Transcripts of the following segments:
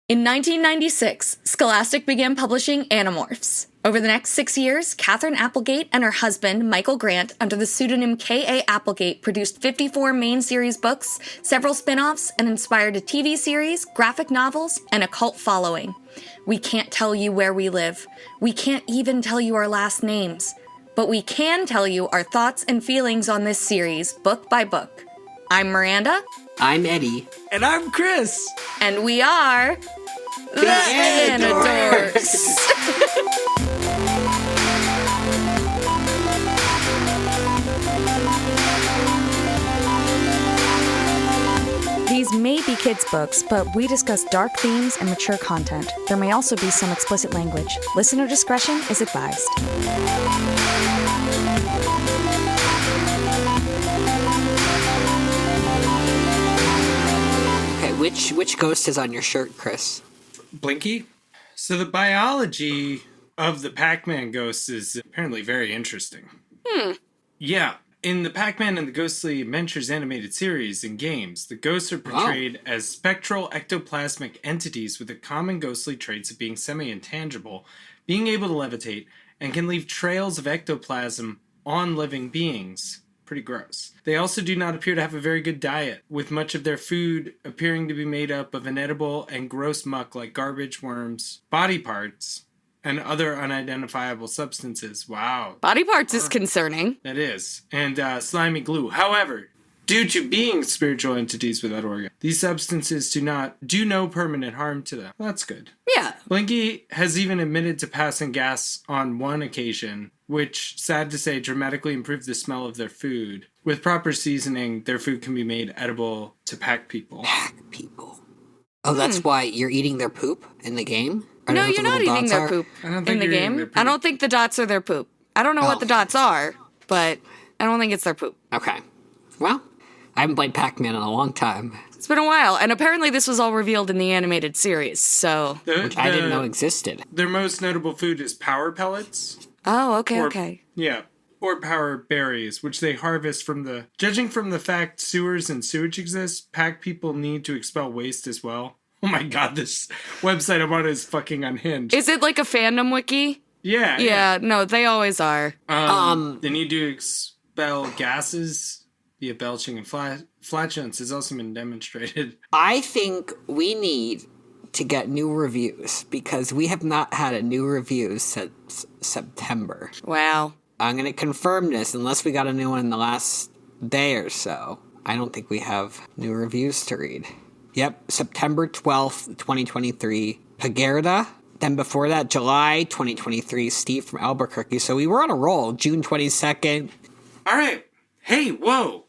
In 1996, Scholastic began publishing Animorphs. Over the next 6 years, Catherine Applegate and her husband, Michael Grant, under the pseudonym KA Applegate, produced 54 main series books, several spin-offs, and inspired a TV series, graphic novels, and a cult following. We can't tell you where we live. We can't even tell you our last names. But we can tell you our thoughts and feelings on this series, book by book. I'm Miranda. I'm Eddie. And I'm Chris. And we are the Anidorks. These may be kids' books, but we discuss dark themes and mature content. There may also be some explicit language. Listener discretion is advised. Okay, which ghost is on your shirt, Chris? Blinky. So the biology of the Pac-Man ghosts is apparently very interesting. Yeah. In the Pac-Man and the Ghostly Adventures animated series and games, the ghosts are portrayed as spectral ectoplasmic entities with the common ghostly traits of being semi-intangible, being able to levitate, and can leave trails of ectoplasm on living beings. Pretty gross. They also do not appear to have a very good diet, with much of their food appearing to be made up of inedible and gross muck like garbage, worms, body parts, and other unidentifiable substances. Wow. Body parts is concerning. That is. And slimy glue. However, due to being spiritual entities without organs, these substances do no permanent harm to them. Well, that's good. Yeah. Blinky has even admitted to passing gas on one occasion, which, sad to say, dramatically improved the smell of their food. With proper seasoning, their food can be made edible to pack people. Pack people. Oh, that's why you're eating their poop in the game? No, you're not eating their poop in the game. I don't think the dots are their poop. I don't know what the dots are, but I don't think it's their poop. Okay. Well, I haven't played Pac-Man in a long time. It's been a while, and apparently this was all revealed in the animated series, so... Which I didn't know existed. Their most notable food is power pellets. Oh, okay. Yeah. Or power berries, which they harvest from the... Judging from the fact sewers and sewage exist, pack people need to expel waste as well. Oh my god, this website I'm on is fucking unhinged. Is it like a fandom wiki? Yeah. Yeah, no, they always are. They need to expel gases via belching and flatulence has also been demonstrated. I think we need to get new reviews, because we have not had a new review since September. Wow. I'm going to confirm this, unless we got a new one in the last day or so. I don't think we have new reviews to read. Yep, September 12th, 2023, Pagerda. Then before that, July 2023, Steve from Albuquerque. So we were on a roll, June 22nd. All right. Hey, whoa.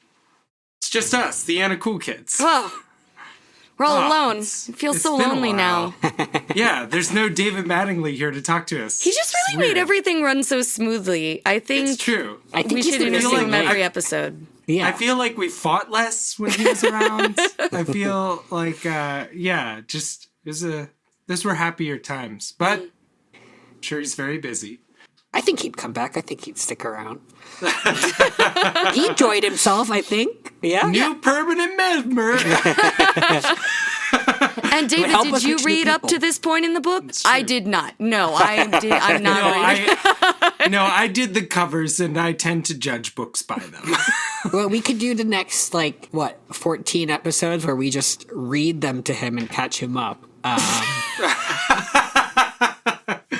It's just us, the Anna Cool Kids. Whoa. We're all alone. It feels so lonely now. Yeah, there's no David Mattingly here to talk to us. He just really made everything run so smoothly. I think it's true. I think we should interview him every episode. Yeah. I feel like we fought less when he was around. I feel like, just those were happier times. But I'm sure he's very busy. I think he'd come back. I think he'd stick around. He enjoyed himself, I think. Yeah. New permanent member. And David, did you read up to this point in the book? I did not. No, I'm not reading. No, I did the covers, and I tend to judge books by them. Well, we could do the next, 14 episodes where we just read them to him and catch him up.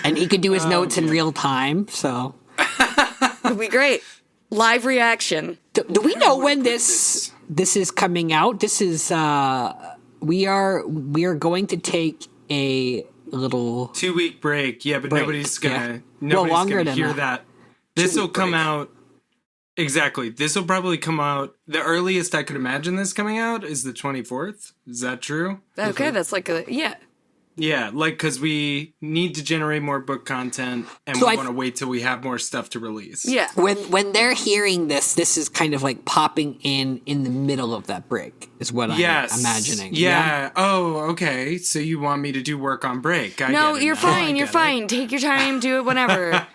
And he could do his notes in real time, so... It'd be great. Live reaction. Do we know when this is coming out? This is... We are going to take a little 2-week break. Yeah, but nobody's gonna hear that. This will come out exactly. This will probably come out. The earliest I could imagine this coming out is the 24th. Is that true? Okay, that's Yeah, because we need to generate more book content, and we want to wait till we have more stuff to release. Yeah. When they're hearing this is kind of like popping in the middle of that break, is what I'm imagining. Yeah. Oh, okay. So you want me to do work on break? No, you're fine. You're fine. Take your time. Do it whenever.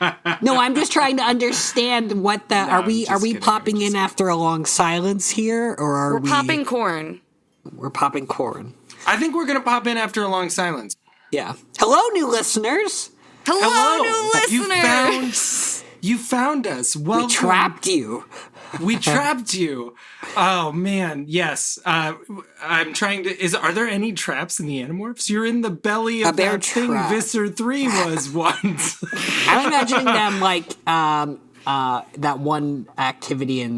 No, I'm just trying to understand what that... Are we popping in after a long silence here, or are we... We're popping corn. We're popping corn. I think we're going to pop in after a long silence. Yeah. Hello, new listeners. Hello, new listeners. You found us. Welcome. We trapped you. We trapped you. Oh man, yes. I'm trying to. Are there any traps in the Animorphs? You're in the belly of that thing Visser 3 was once. I'm imagining them like that one activity in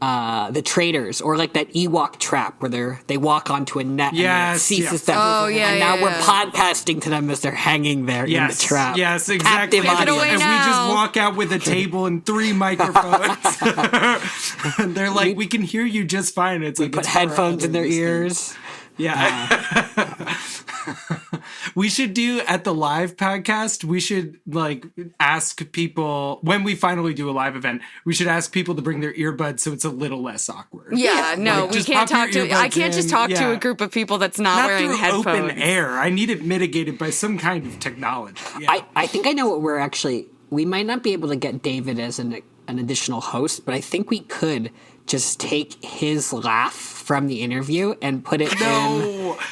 the Traders, or like that Ewok trap where they walk onto a net and it ceases them. Oh yeah, and now we're podcasting to them as they're hanging there in the trap. Yes, exactly. Give it away and now. we just walk out with a table and 3 microphones. And they're like, we can hear you just fine. It's like Put headphones in their ears. Yeah. We should do at the live podcast, we should like ask people when we finally do a live event, we should ask people to bring their earbuds so it's a little less awkward. Yeah, no, like, we can't talk to. I can't just talk to a group of people that's not wearing through headphones. Open air. I need it mitigated by some kind of technology. Yeah. I think I know what we might not be able to get David as an additional host, but I think we could just take his laugh from the interview and put it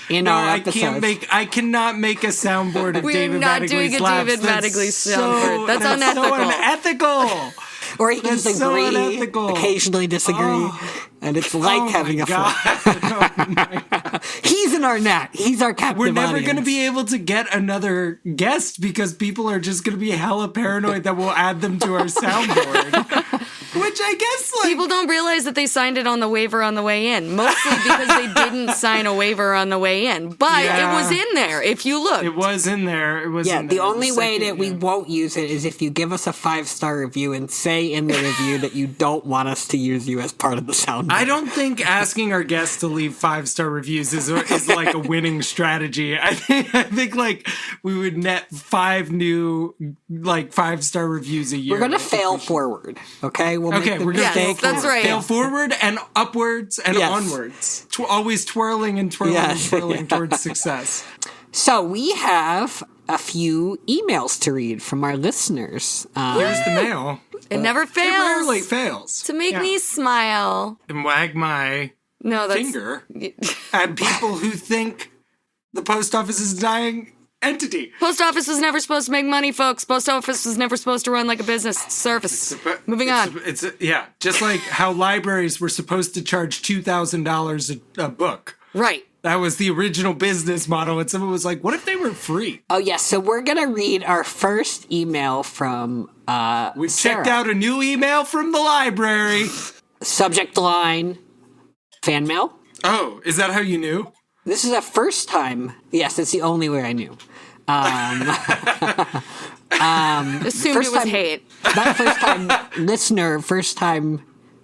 in our episodes. I cannot make a soundboard of David Mattingly's We're not doing a David Mattingly soundboard. That's unethical. So unethical. Or he can just agree, unethical. occasionally disagree, and it's like having a fun. He's in our net. He's our captive We're never audience. going to be able to get another guest because people are just going to be hella paranoid that we'll add them to our soundboard. Which I guess, like... People don't realize that they signed it on the waiver on the way in. Mostly because they didn't sign a waiver on the way in. But it was in there, if you look. It was in there. It was in there. The only way that we won't use it is if you give us a 5-star review and say in the review that you don't want us to use you as part of the soundboard. I don't think asking our guests to leave 5-star reviews is like a winning strategy. I think like we would net 5 new like 5-star reviews a year. We're going to fail forward, okay? We're going to that's right. Fail forward and upwards and onwards. Always twirling and twirling and twirling towards success. So we have a few emails to read from our listeners. Here's the mail. It never fails. It rarely fails. To make me smile. And wag my finger at people who think the post office is a dying entity. Post office was never supposed to make money, folks. Post office was never supposed to run like a business service. Moving on. Just like how libraries were supposed to charge $2,000 a book. Right. That was the original business model, and someone was like, what if they were free? Oh, yes. So we're going to read our first email from We've Sarah. checked out a new email from the library. Subject line, fan mail. Oh, is that how you knew? This is a first time. Yes, that's the only way I knew. Assumed it was hate. Not first time listener, first time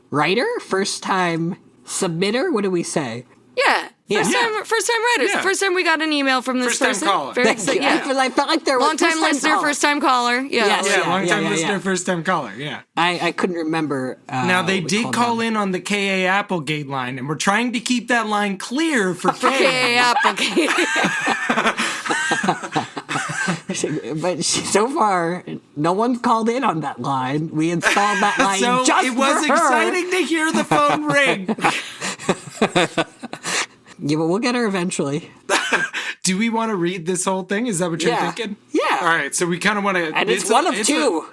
writer, first time submitter. What do we say? Yeah. First time writers. Yeah. First time we got an email from this First-time person. caller. Very Thank you. excited. I felt like there was Long time listener, first time caller. Yeah. Yes. Yeah, long time yeah. listener, first time caller. Yeah. I couldn't remember. Now, they did call in on the KA Applegate line, and we're trying to keep that line clear for KA Applegate. But so far, no one's called in on that line. We installed that line So just it was for her. exciting to hear the phone ring. Yeah, but we'll get her eventually. Do we want to read this whole thing? Is that what you're thinking? Yeah. All right, so we kind of want to... And it's one of two.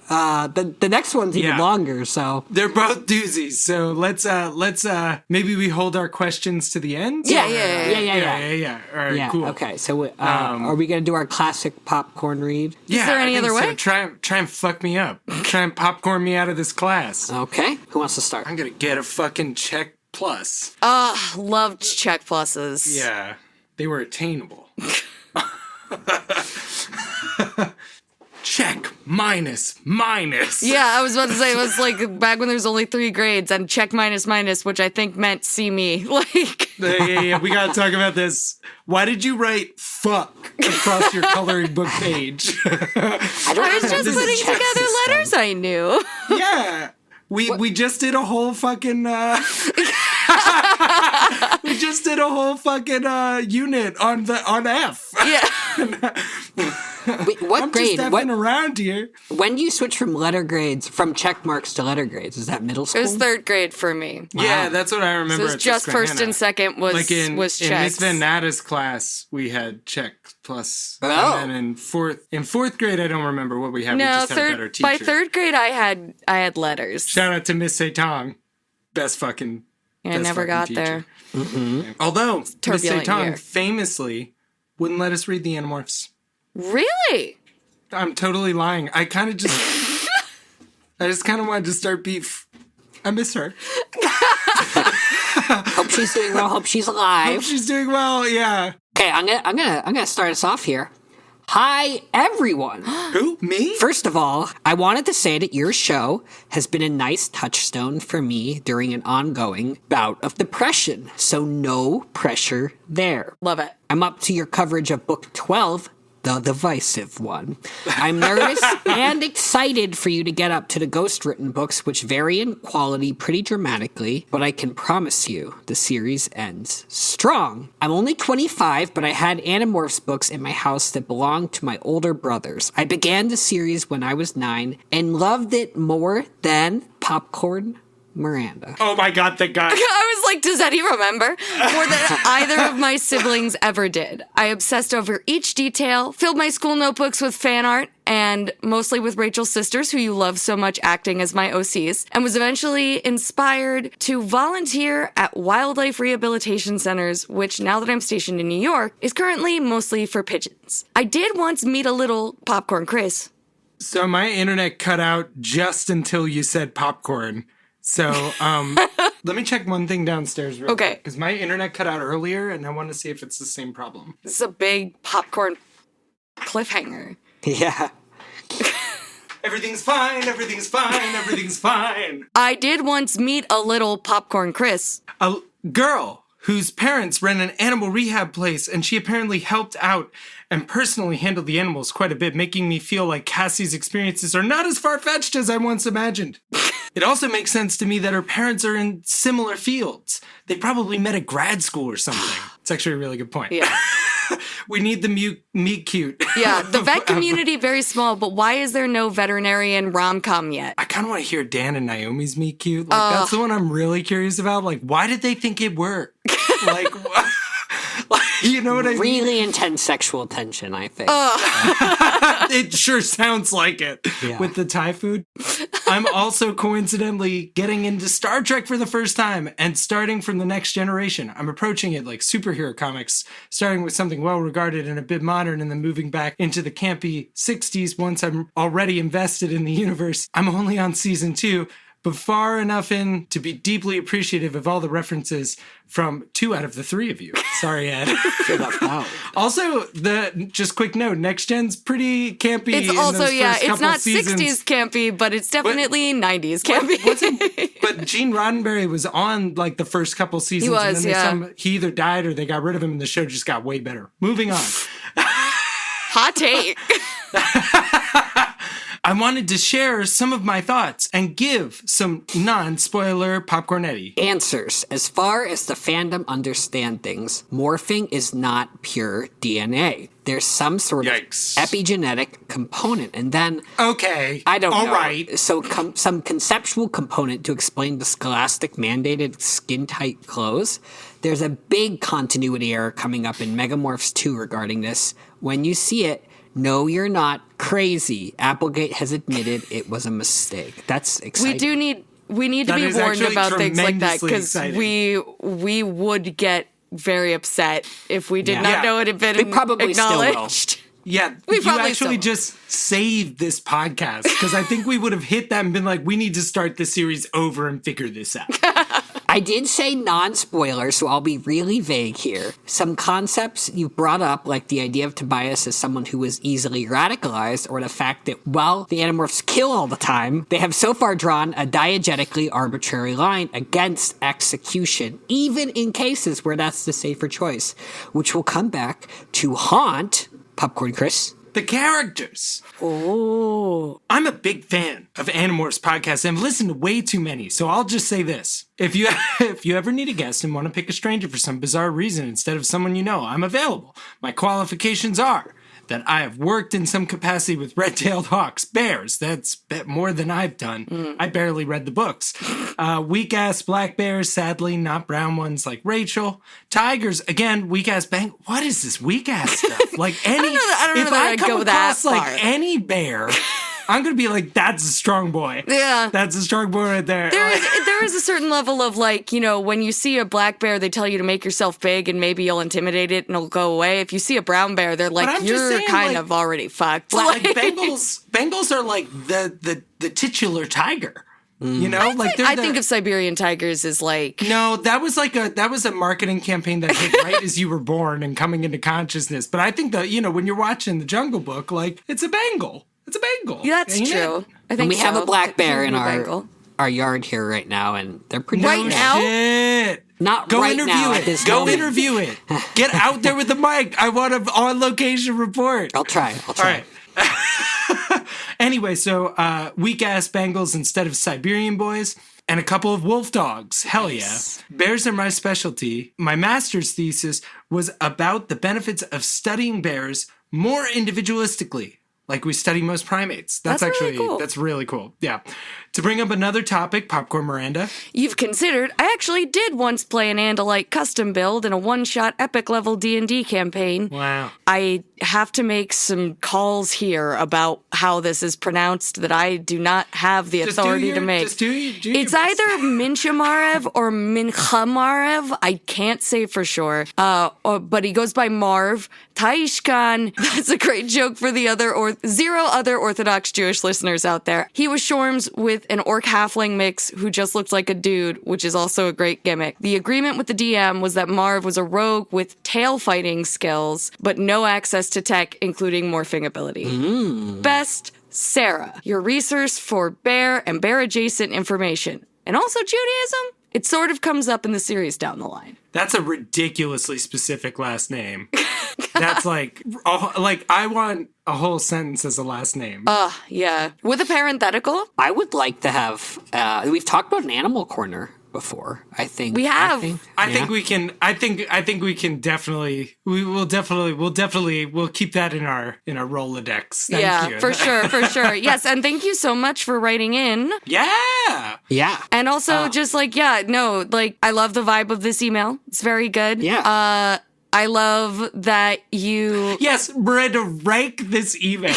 The next one's even longer, so... They're both doozies, so let's maybe we hold our questions to the end? Yeah. All right, cool. Okay, so are we going to do our classic popcorn read? Yeah, Is there any other way? So. Try and fuck me up. Try and popcorn me out of this class. Okay, who wants to start? I'm going to get a fucking check plus. Loved check pluses. Yeah, they were attainable. Check, minus. Yeah, I was about to say, it was like back when there was only 3 grades and check minus, which I think meant see me. Like, Yeah, we gotta talk about this. Why did you write fuck across your coloring book page? I was just putting together letters I knew. Yeah. We just did a whole fucking we just did a whole fucking unit on F. Yeah. Wait, what I'm grade? just effing around here. When do you switch from check marks to letter grades? Is that middle school? It was third grade for me. Wow. Yeah, that's what I remember. So it was at just first Susquehanna. and second was like in checks. Miss Van Natta's class, we had check plus. Oh. And then in fourth grade, I don't remember what we had. We No, just had a better teacher. by third grade I had letters. Shout out to Miss Setong. Best fucking. I best never fucking got teacher. there. Mm-hmm. Although Miss Turbulent Setong year. famously wouldn't let us read the Animorphs. Really? I'm totally lying. I kind of just. I just kind of wanted to start beef. I miss her. Hope she's doing well. Hope she's alive. Hope she's doing well. Yeah. Okay, I'm gonna start us off here. Hi, everyone. Who? Me? First of all, I wanted to say that your show has been a nice touchstone for me during an ongoing bout of depression, so no pressure there. Love it. I'm up to your coverage of book 12, The Divisive One. I'm nervous and excited for you to get up to the ghost-written books, which vary in quality pretty dramatically, but I can promise you the series ends strong. I'm only 25, but I had Animorphs books in my house that belonged to my older brothers. I began the series when I was 9 and loved it more than Popcorn Miranda. Oh my God, the guy. I was like, does Eddie remember? More than either of my siblings ever did. I obsessed over each detail, filled my school notebooks with fan art, and mostly with Rachel's sisters, who you love so much acting as my OCs, and was eventually inspired to volunteer at wildlife rehabilitation centers, which, now that I'm stationed in New York, is currently mostly for pigeons. I did once meet a little Popcorn Chris. So my internet cut out just until you said popcorn. So let me check one thing downstairs real quick. Because my internet cut out earlier, and I want to see if it's the same problem. This is a big popcorn cliffhanger. Yeah. Everything's fine, everything's fine, everything's fine. I did once meet a little Popcorn Chris. A girl whose parents ran an animal rehab place, and she apparently helped out and personally handled the animals quite a bit, making me feel like Cassie's experiences are not as far-fetched as I once imagined. It also makes sense to me that her parents are in similar fields. They probably met at grad school or something. It's actually a really good point. Yeah. We need the meet cute. Yeah, the vet community, very small, but why is there no veterinarian rom-com yet? I kind of want to hear Dan and Naomi's meet cute. Like, that's the one I'm really curious about. Like, why did they think it worked? Like, you know what I mean? Really intense sexual tension, I think. It sure sounds like it with the Thai food. I'm also coincidentally getting into Star Trek for the first time and starting from the next generation. I'm approaching it like superhero comics, starting with something well-regarded and a bit modern and then moving back into the campy 60s once I'm already invested in the universe. I'm only on season 2, but far enough in to be deeply appreciative of all the references from 2 out of the 3 of you. Sorry, Ed. Also, just quick note, Next Gen's pretty campy. It's in also, those first it's couple not seasons. 60s campy, but it's definitely 90s campy. But Gene Roddenberry was on like the first couple seasons. He was, and then he either died or they got rid of him and the show just got way better. Moving on. Hot take. I wanted to share some of my thoughts and give some non-spoiler Popcorn Eddie Answers. As far as the fandom understand things, morphing is not pure DNA. There's some sort of epigenetic component, and then... Okay. I don't know. All right. So some conceptual component to explain the Scholastic mandated skin-tight clothes. There's a big continuity error coming up in Megamorphs 2 regarding this. When you see it, no, you're not crazy. Applegate has admitted it was a mistake. That's exciting. We need to be warned about things like that, because we would get very upset if we did not know it had been acknowledged. Yeah, you actually just saved this podcast, because I think we would have hit that and been like, we need to start the series over and figure this out. I did say non-spoiler, so I'll be really vague here. Some concepts you brought up, like the idea of Tobias as someone who was easily radicalized, or the fact that while the Animorphs kill all the time, they have so far drawn a diegetically arbitrary line against execution, even in cases where that's the safer choice, which will come back to haunt Popcorn Chris. The characters. Oh. I'm a big fan of Animorphs podcasts and I've listened to way too many, so I'll just say this. If you ever need a guest and want to pick a stranger for some bizarre reason instead of someone you know, I'm available. My qualifications are that I have worked in some capacity with red-tailed hawks, bears. That's more than I've done. I barely read the books. Weak-ass black bears, sadly, not brown ones like Rachel. Tigers, again, weak-ass what is this weak-ass stuff? Like any, I don't know if that I I'd come go that across like far. any bear, I'm gonna be like, that's a strong boy. Yeah. That's a strong boy right there. There is a certain level of like, when you see a black bear, they tell you to make yourself big and maybe you'll intimidate it and it'll go away. If you see a brown bear, they're I'm like, just you're saying, kind like- of already fucked. Like Bengals are like the titular tiger. I think of Siberian tigers as like... No, that was a marketing campaign that hit right as you were born and coming into consciousness. But I think that, when you're watching the Jungle Book, like, it's a Bengal. It's a Bengal. Yeah, that's ain't true. it? I think And we have a black bear in Bengal. our yard here right now, and they're pretty Right good. now? Shit. Not Go right interview now at it. this Go moment. interview it. Get out there with the mic. I want an on-location report. I'll try. All right. Anyway, so weak-ass Bengals instead of Siberian boys, and a couple of wolf dogs. Hell yeah. Bears are my specialty. My master's thesis was about the benefits of studying bears more individualistically, like we study most primates. That's really actually, cool. that's really cool. Yeah. To bring up another topic, Popcorn Miranda. You've considered, I actually did once play an Andalite custom build in a one-shot epic level D&D campaign. Wow. I have to make some calls here about how this is pronounced that I do not have the authority to make. Just do your It's best. either Minchamarev or Minchamarev. I can't say for sure. But he goes by Marv. Taishkan. That's a great joke for the zero other Orthodox Jewish listeners out there. He was Shorms with an orc halfling mix who just looked like a dude, which is also a great gimmick. The agreement with the DM was that Marv was a rogue with tail fighting skills, but no access to tech, including morphing ability. Best, Sarah, your resource for bear and bear adjacent information. And also Judaism. It sort of comes up in the series down the line. That's a ridiculously specific last name. That's like I want a whole sentence as a last name. Yeah. With a parenthetical? I would like to have. We've talked about an animal corner before. I think We have. I think we can. I think we can definitely. We'll keep that in our Rolodex. Thank you. For sure. Yes, and thank you so much for writing in. Yeah. Yeah. And also I love the vibe of this email. It's very good. Yeah. I love that you... Yes, Miranda, rank this email.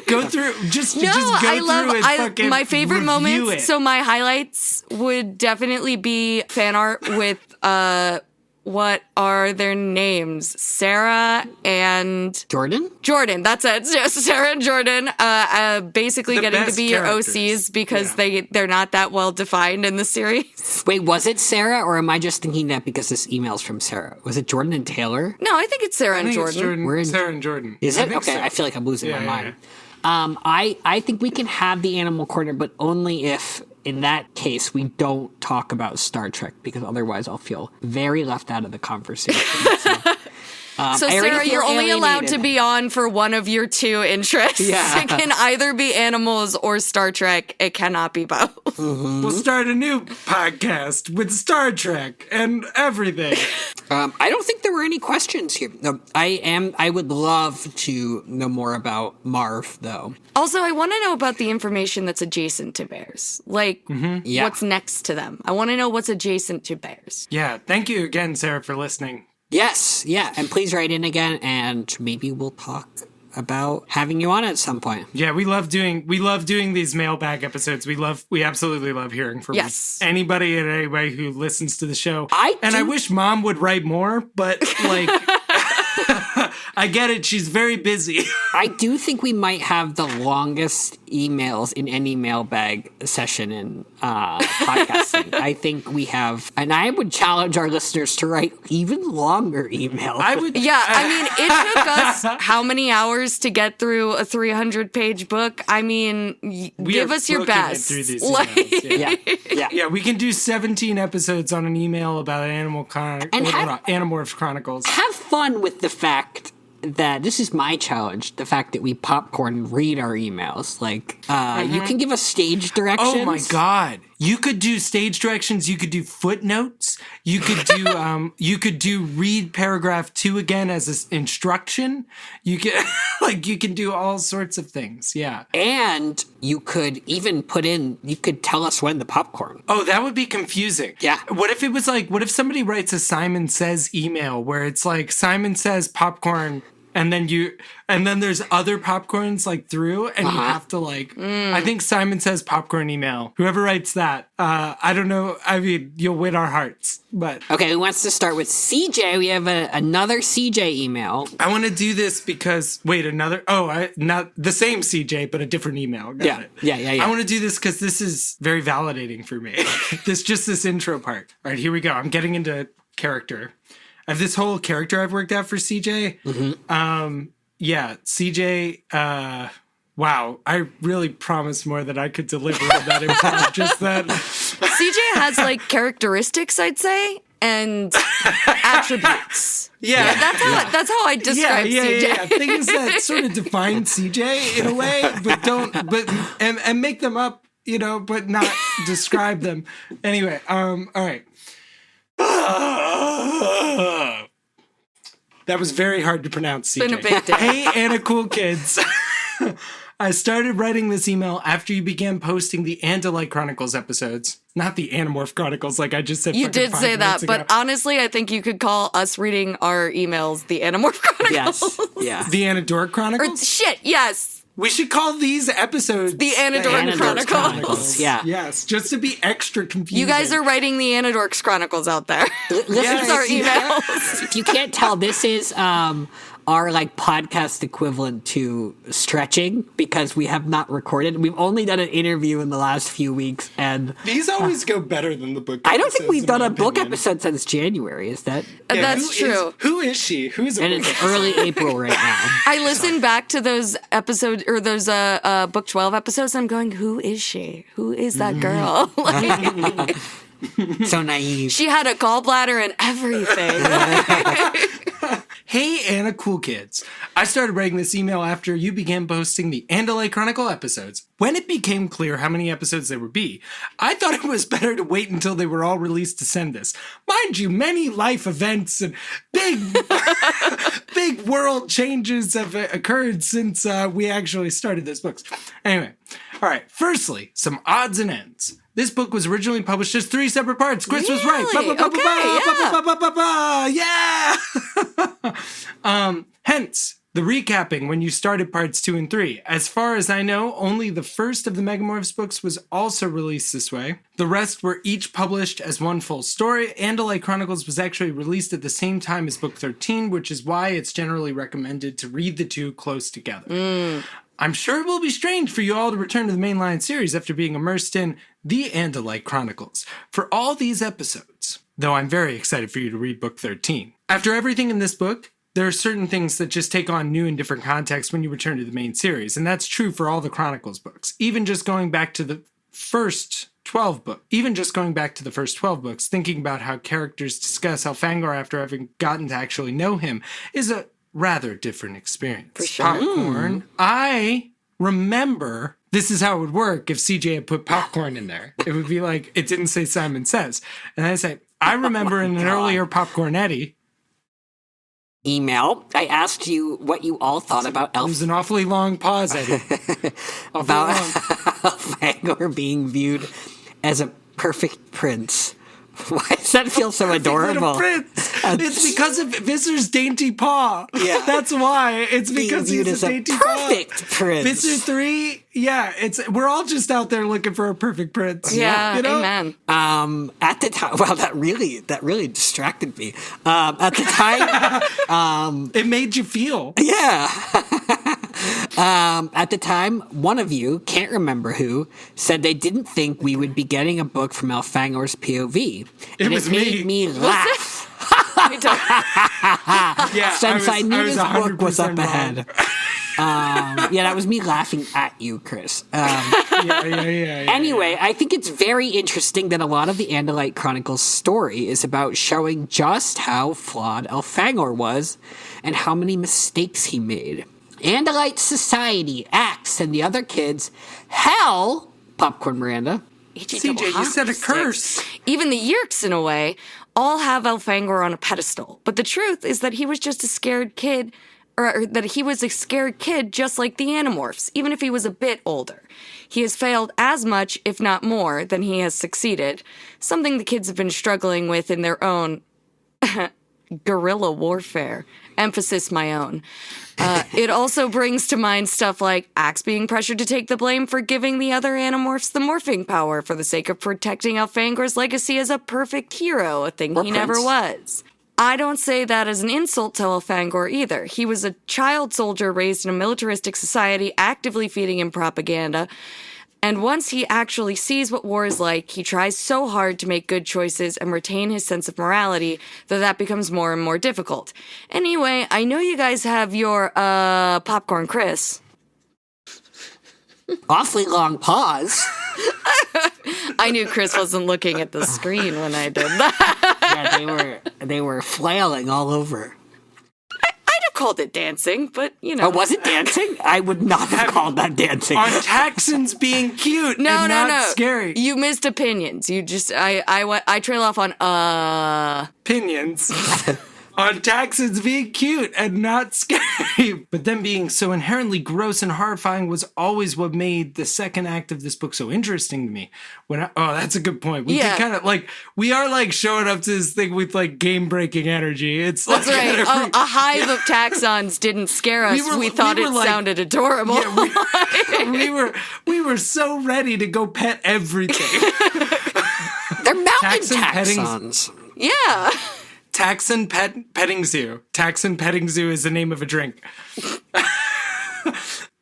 Go through. Just go I love through and fucking my favorite review moments. it. So my highlights would definitely be fan art with what are their names? Sarah and Jordan. That's it. Sarah and Jordan, basically The getting to best be your characters. OCs because Yeah. they're not that well defined in the series. Wait, was it Sarah, or am I just thinking that because this email's from Sarah? Was it Jordan and Taylor? No, I think it's Sarah I and think it's Jordan. We're in- Sarah and Jordan. Is I it? think Okay, so. I feel like I'm losing my Yeah, mind. I think we can have the animal corner, but only if, in that case, we don't talk about Star Trek, because otherwise I'll feel very left out of the conversation. So I already Sarah, feel you're only allowed alienated. to be on for one of your two interests. Yeah. It can either be animals or Star Trek. It cannot be both. We'll start a new podcast with Star Trek and everything. I don't think there were any questions here. No, I would love to know more about Marv, though. Also, I want to know about the information that's adjacent to bears. Like, Yeah. what's next to them? I want to know what's adjacent to bears. Yeah, thank you again, Sarah, for listening. Yes, yeah, and please write in again, and maybe we'll talk about having you on at some point. Yeah, we love doing these mailbag episodes. We absolutely love hearing from anybody and anybody who listens to the show. I wish Mom would write more, but like I get it, she's very busy. I do think we might have the longest emails in any mailbag session in podcasting. I think we have, and I would challenge our listeners to write even longer emails. Yeah, I mean, it took us how many hours to get through a 300-page book? I mean, give us your booking it best. through these Like- emails, yeah, we can do 17 episodes on an email about Animorphs Chronicles. Have fun with the fact that this is my challenge, the fact that we popcorn read our emails. Like, you can give us stage directions. Oh my god. You could do stage directions. You could do footnotes. You could do read paragraph 2 again as an instruction. You can do all sorts of things. Yeah. And you could even you could tell us when the popcorn. Oh, that would be confusing. Yeah. What if somebody writes a Simon Says email where it's like Simon Says popcorn, and then there's other popcorns like through, and you have to I think Simon Says popcorn email. Whoever writes that, I don't know. I mean, you'll win our hearts. But Okay, who wants to start with CJ? We have another CJ email. I want to do this because not the same CJ, but a different email. Got it. Yeah. I want to do this because this is very validating for me. This intro part. All right, here we go. I'm getting into character. I have this whole character I've worked out for CJ. Mm-hmm. CJ. Wow, I really promised more than I could deliver on that improv. Just that. CJ has like characteristics, I'd say, and attributes. Yeah. That's how I describe CJ. Yeah. Things that sort of define CJ in a way, and make them up, but not describe them. Anyway, all right. That was very hard to pronounce, CJ. Been a big day. Hey, Anna Cool Kids. I started writing this email after you began posting the Andalite Chronicles episodes. Not the Animorph Chronicles, like I just said. You did say that, but honestly, I think you could call us reading our emails the Animorph Chronicles. Yes. Yeah. The Anidork Chronicles? Yes. We should call these episodes the Anidork Chronicles. Yeah. Yes, just to be extra confusing. You guys are writing the Anidorks Chronicles out there. Yes, our emails. If you can't tell, this is our podcast equivalent to stretching because we have not recorded. We've only done an interview in the last few weeks, and these always go better than the book. I don't think we've done a book opinion. episode since January. Is that? That's true. Who is she? Who's a and book it's early April right now. I listened back to those episodes or those book 12 episodes. And I'm going, who is she? Who is that girl? So naive. She had a gallbladder and everything. Hey, Anna Cool Kids. I started writing this email after you began posting the Andalite Chronicle episodes. When it became clear how many episodes there would be, I thought it was better to wait until they were all released to send this. Mind you, many life events and big world changes have occurred since we actually started these books. Anyway, all right. Firstly, some odds and ends. This book was originally published as 3 separate parts. Chris was right. Yeah. Hence, the recapping when you started parts 2 and 3. As far as I know, only the first of the Megamorphs books was also released this way. The rest were each published as one full story. Andalite Chronicles was actually released at the same time as book 13, which is why it's generally recommended to read the two close together. I'm sure it will be strange for you all to return to the mainline series after being immersed in the Andalite Chronicles for all these episodes, though I'm very excited for you to read book 13. After everything in this book, there are certain things that just take on new and different context when you return to the main series, and that's true for all the Chronicles books. Even just going back to the first 12 books, thinking about how characters discuss Elfangor after having gotten to actually know him is a rather different experience. For sure. Popcorn. I remember this is how it would work if CJ had put popcorn in there. It would be like, it didn't say Simon Says. And I say, I remember in an earlier Popcorn Eddie email, I asked you what you all thought about It was an awfully long pause, Eddie. about Elfangor being viewed as a perfect prince. Why does that feel so adorable? It's because of Visser's dainty paw. Yeah. That's why. It's because viewed he's as a dainty perfect paw. prince. Visser 3, yeah, we're all just out there looking for a perfect prince. Yeah, you know? amen. At the time, wow, that really distracted me. At the time, It made you feel. yeah. At the time, one of you, can't remember who, said they didn't think we would be getting a book from Elfangor's POV. It was me. made me laugh. Yeah, Since I knew this book was up 100% wrong. ahead. Yeah, that was me laughing at you, Chris. Yeah. Anyway, I think it's very interesting that a lot of the Andalite Chronicles story is about showing just how flawed Elfangor was and how many mistakes he made. Andalite society, Axe, and the other kids, hell, Popcorn Miranda, CJ, you said a curse. Even the Yeerks, in a way, all have Elfangor on a pedestal. But the truth is that he was just a scared kid, or that he was a scared kid just like the Animorphs, even if he was a bit older. He has failed as much, if not more, than he has succeeded, something the kids have been struggling with in their own guerrilla warfare. Emphasis my own. It also brings to mind stuff like Axe being pressured to take the blame for giving the other Animorphs the morphing power for the sake of protecting Elfangor's legacy as a perfect hero, a thing he never was. I don't say that as an insult to Elfangor either. He was a child soldier raised in a militaristic society, actively feeding him propaganda. And once he actually sees what war is like, he tries so hard to make good choices and retain his sense of morality that becomes more and more difficult. Anyway, I know you guys have your, popcorn Chris. Awfully long pause. I knew Chris wasn't looking at the screen when I did that. Yeah, they were flailing all over. I'd have called it dancing, but, you know. Oh, was it dancing? I would not have called that dancing. On Taxons being cute and not scary. You missed opinions. You just, I trail off on, Opinions. On Taxons being cute and not scary. But them being so inherently gross and horrifying was always what made the second act of this book so interesting to me. That's a good point. We can kind of we are showing up to this thing with game-breaking energy. It's that's right. A hive of taxons didn't scare us. We thought it sounded adorable. Yeah, we were so ready to go pet everything. They're mountain taxons. Yeah. Taxon Petting Zoo. Taxon Petting Zoo is the name of a drink.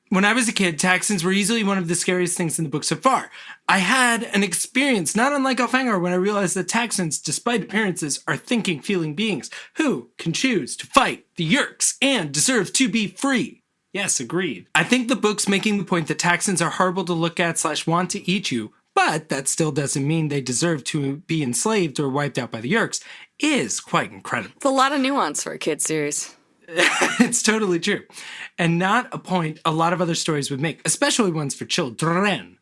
When I was a kid, Taxons were easily one of the scariest things in the book so far. I had an experience not unlike Elfangor when I realized that Taxons, despite appearances, are thinking, feeling beings who can choose to fight the Yeerks and deserve to be free. Yes, agreed. I think the book's making the point that Taxons are horrible to look at / want to eat you, but that still doesn't mean they deserve to be enslaved or wiped out by the Yeerks. Is quite incredible. It's a lot of nuance for a kid's series. It's totally true. And not a point a lot of other stories would make, especially ones for children.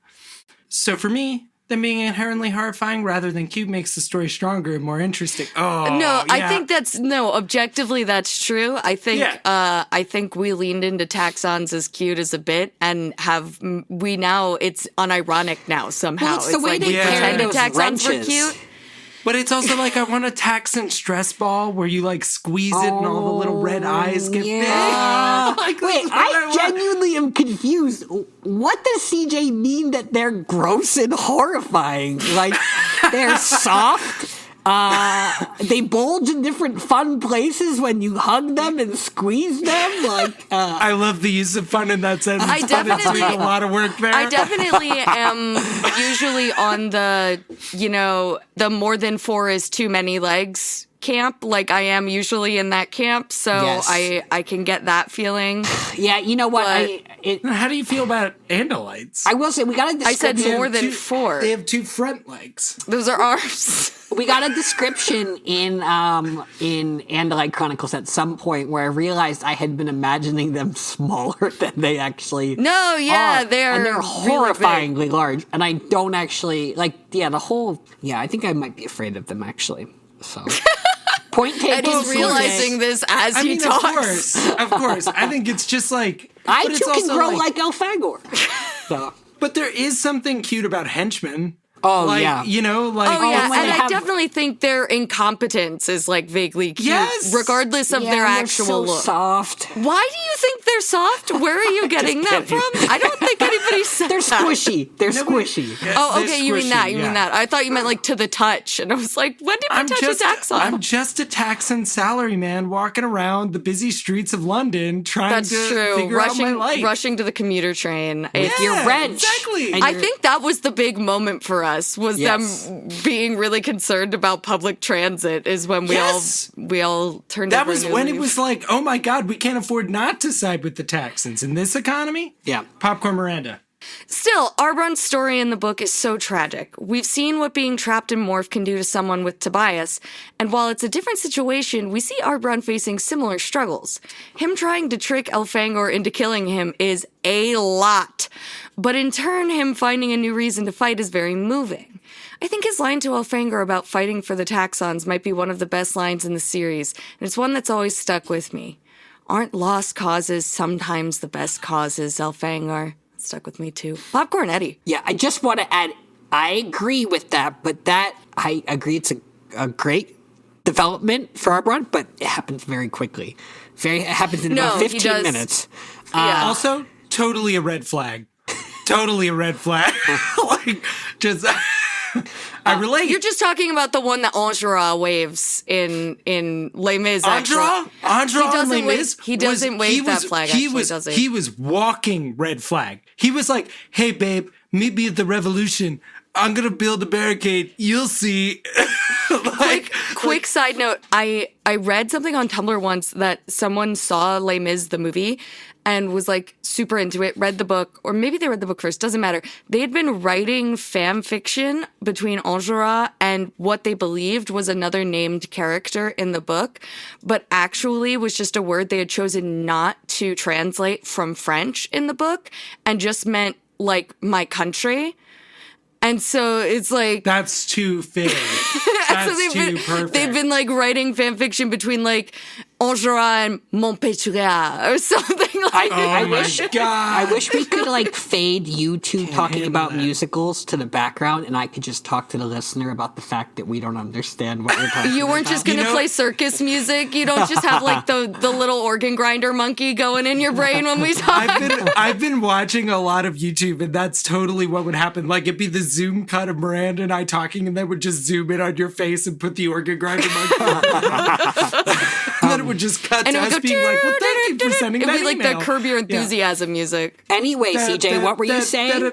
So for me, them being inherently horrifying rather than cute makes the story stronger and more interesting. Oh, no, yeah. I think objectively that's true. I think we leaned into taxons as cute as a bit and it's unironic now somehow. Well, it's the way they pretended taxons were cute. But it's also I want a Taxon stress ball where you squeeze it and all the little red eyes get big. Wait, I genuinely am confused. What does CJ mean that they're gross and horrifying? They're soft? They bulge in different fun places when you hug them and squeeze them. I love the use of fun in that sentence. I definitely a lot of work there. I definitely am usually on the more than 4 is too many legs camp. I am usually in that camp, so yes. I can get that feeling. Yeah, you know what? How do you feel about Andalites? I will say we got a description. I said more than 4. They have 2 front legs. Those are arms. We got a description in Andalite Chronicles at some point where I realized I had been imagining them smaller than they actually are. They're horrifyingly really large, and I don't actually I think I might be afraid of them actually. So point taken. And he's realizing this as he talks. Of course. I think it's just I too can grow like Elfangor. So. But there is something cute about henchmen. Oh, yeah. And I definitely think their incompetence is vaguely cute, regardless of their actual look. Soft. Why do you think they're soft? Where are you getting that from? I don't think anybody said They're squishy. They're squishy. Oh, okay, you mean that. You mean that. I thought you meant to the touch. And I was like, when did we touch a taxon? I'm just a Taxon salaryman walking around the busy streets of London trying to figure out my life. Rushing to the commuter train. If you're rent. Exactly. I think that was the big moment for us. Was them being really concerned about public transit is when we all turned over. That was when it was oh my God, we can't afford not to side with the Taxons in this economy. Yeah. Popcorn Miranda. Still, Arbron's story in the book is so tragic. We've seen what being trapped in Morph can do to someone with Tobias, and while it's a different situation, we see Arbron facing similar struggles. Him trying to trick Elfangor into killing him is a lot. but in turn, him finding a new reason to fight is very moving. I think his line to Elfangor about fighting for the taxons might be one of the best lines in the series, and it's one that's always stuck with me. Aren't lost causes sometimes the best causes, Elfangor? It stuck with me too. Popcorn Eddie. Yeah, I just want to add, I agree with that, but I agree it's a great development for Arbron, but it happens very quickly. It happens in about 15 minutes. Also, totally a red flag. Totally a red flag. Like, just... I relate. You're just talking about the one that Enjolras waves in Les Mis. Enjolras? He doesn't wave that flag. He was walking red flag. He was like, hey, babe, meet me at the revolution. I'm going to build a barricade. You'll see. Quick side note. I read something on Tumblr once that someone saw Les Mis, the movie, and was like super into it, read the book, or maybe they read the book first, doesn't matter. They had been writing fan fiction between Enjolras and what they believed was another named character in the book, but actually was just a word they had chosen not to translate from French in the book and just meant like my country. And so it's like... That's too fitting. That's too perfect. They've been like writing fan fiction between like Enjolras and Montpellier or something like I wish we could like fade you two talking about musicals to the background and I could just talk to the listener about the fact that we don't understand what we're talking about. You weren't just going to play circus music? You don't just have like the little organ grinder monkey going in your brain when we talk? I've been watching a lot of YouTube and that's totally what would happen. Like it'd be the zoom cut of Miranda and I talking and then would just zoom in on your face and put the organ grinder monkey on. And then it would just cut to us being like, well, thank you for sending that email. It'd be like the Curb Your Enthusiasm music. Anyway, CJ, what were you saying? Though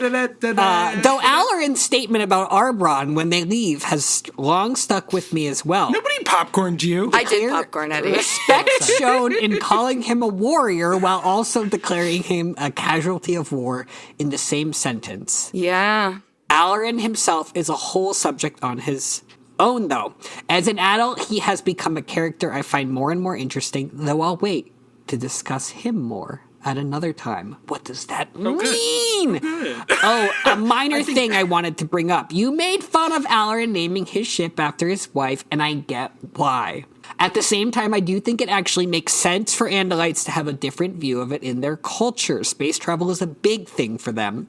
Alarin's statement about Arbron when they leave has long stuck with me as well. Nobody popcorned you. I did popcorn, Eddie. Respect shown in calling him a warrior while also declaring him a casualty of war in the same sentence. Yeah. Alarin himself is a whole subject on his own, though. As an adult, he has become a character I find more and more interesting, though I'll wait to discuss him more at another time. What does that mean? Oh, a minor thing I wanted to bring up. You made fun of Alarin naming his ship after his wife, and I get why. At the same time, I do think it actually makes sense for Andalites to have a different view of it in their culture. Space travel is a big thing for them.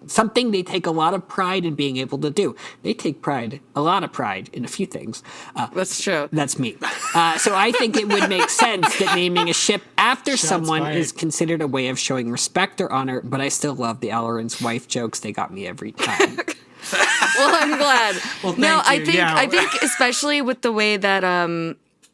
Something they take a lot of pride in being able to do. They take a lot of pride in a few things. That's true. That's me. So I think it would make sense that naming a ship after someone is considered a way of showing respect or honor, but I still love the Alarin's wife jokes. They got me every time. Well, I'm glad. Well, thank you. I think especially with the way that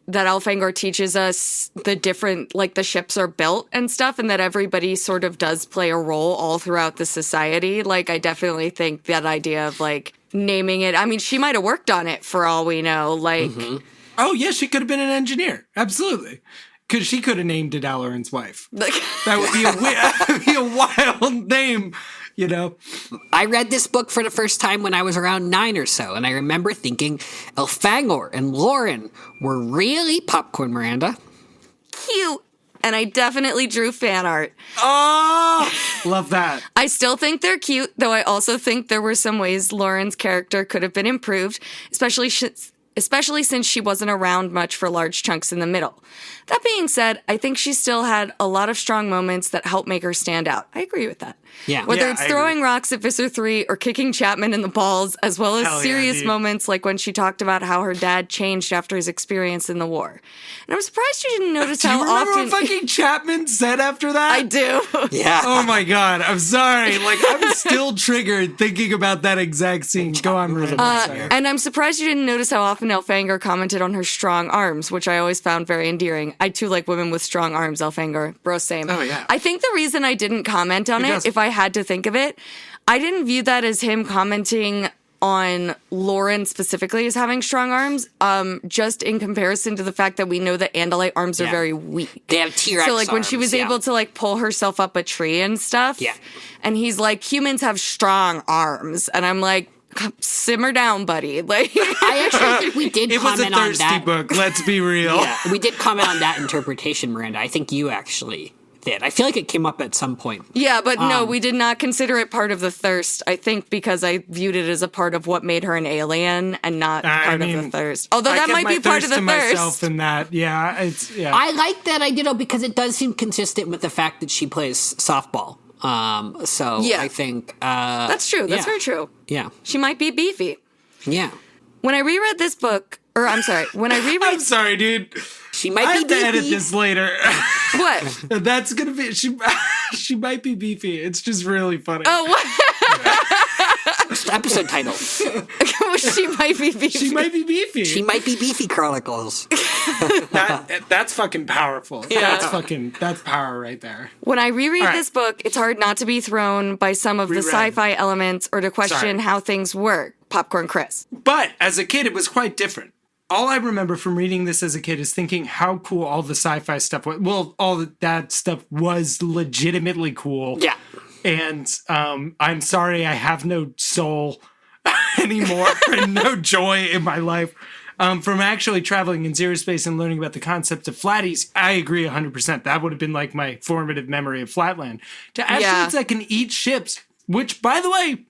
that Elfangor teaches us the different, like the ships are built and stuff, and that everybody sort of does play a role all throughout the society. Like, I definitely think that idea of like naming it. I mean, she might have worked on it for all we know. Like, oh yeah, she could have been an engineer. Absolutely. Because she could have named it Alarin's wife. That would be a wild name. You know, I read this book for the first time when I was around 9 or so, and I remember thinking Elfangor and Lauren were really popcorn, Miranda. Cute. And I definitely drew fan art. Oh, love that. I still think they're cute, though I also think there were some ways Lauren's character could have been improved, especially since she wasn't around much for large chunks in the middle. That being said, I think she still had a lot of strong moments that helped make her stand out. I agree with that. Yeah. Whether it's throwing rocks at Visser 3 or kicking Chapman in the balls, as well as serious moments like when she talked about how her dad changed after his experience in the war. And I'm surprised you didn't notice how often... Do you remember what fucking Chapman said after that? I do. Yeah. Oh my God. I'm sorry. Like, I'm still triggered thinking about that exact scene. Go on, Miranda. And I'm surprised you didn't notice how often Elfangor commented on her strong arms, which I always found very endearing. I too like women with strong arms, Elfangor. Bro, same. Oh, yeah. I think the reason I didn't comment on it, if I had to think of it, I didn't view that as him commenting on Lauren specifically as having strong arms, just in comparison to the fact that we know that Andalite arms are very weak. They have T-Rex So like when she was able to like pull herself up a tree and stuff, and he's like, humans have strong arms. And I'm like, simmer down, buddy. Like, I actually think we did comment on that. It was a thirsty book, let's be real. Yeah, we did comment on that interpretation, Miranda. I think you actually did. I feel like it came up at some point. Yeah, but no, we did not consider it part of the thirst. I think because I viewed it as a part of what made her an alien and not part of the thirst. Although that might be part of the thirst. Myself in that, I like that idea though because it does seem consistent with the fact that she plays softball. I think that's true. That's very true. Yeah, she might be beefy. Yeah. When I reread this book, I'm sorry, dude. She might be beefy. I have to edit this later. What? That's gonna be she might be beefy. It's just really funny. Oh, what? Episode title. She might be beefy. She might be beefy. She might be beefy Chronicles. That's fucking powerful. Yeah. That's power right there. When I reread this book, it's hard not to be thrown by some of the sci-fi elements or to question how things work. Popcorn Chris. But as a kid, it was quite different. All I remember from reading this as a kid is thinking how cool all the sci-fi stuff was. Well, all that stuff was legitimately cool. Yeah. And I'm sorry I have no soul anymore and no joy in my life. From actually traveling in zero space and learning about the concept of flatties, I agree 100%. That would have been like my formative memory of Flatland. To asteroids that can eat ships, which, by the way,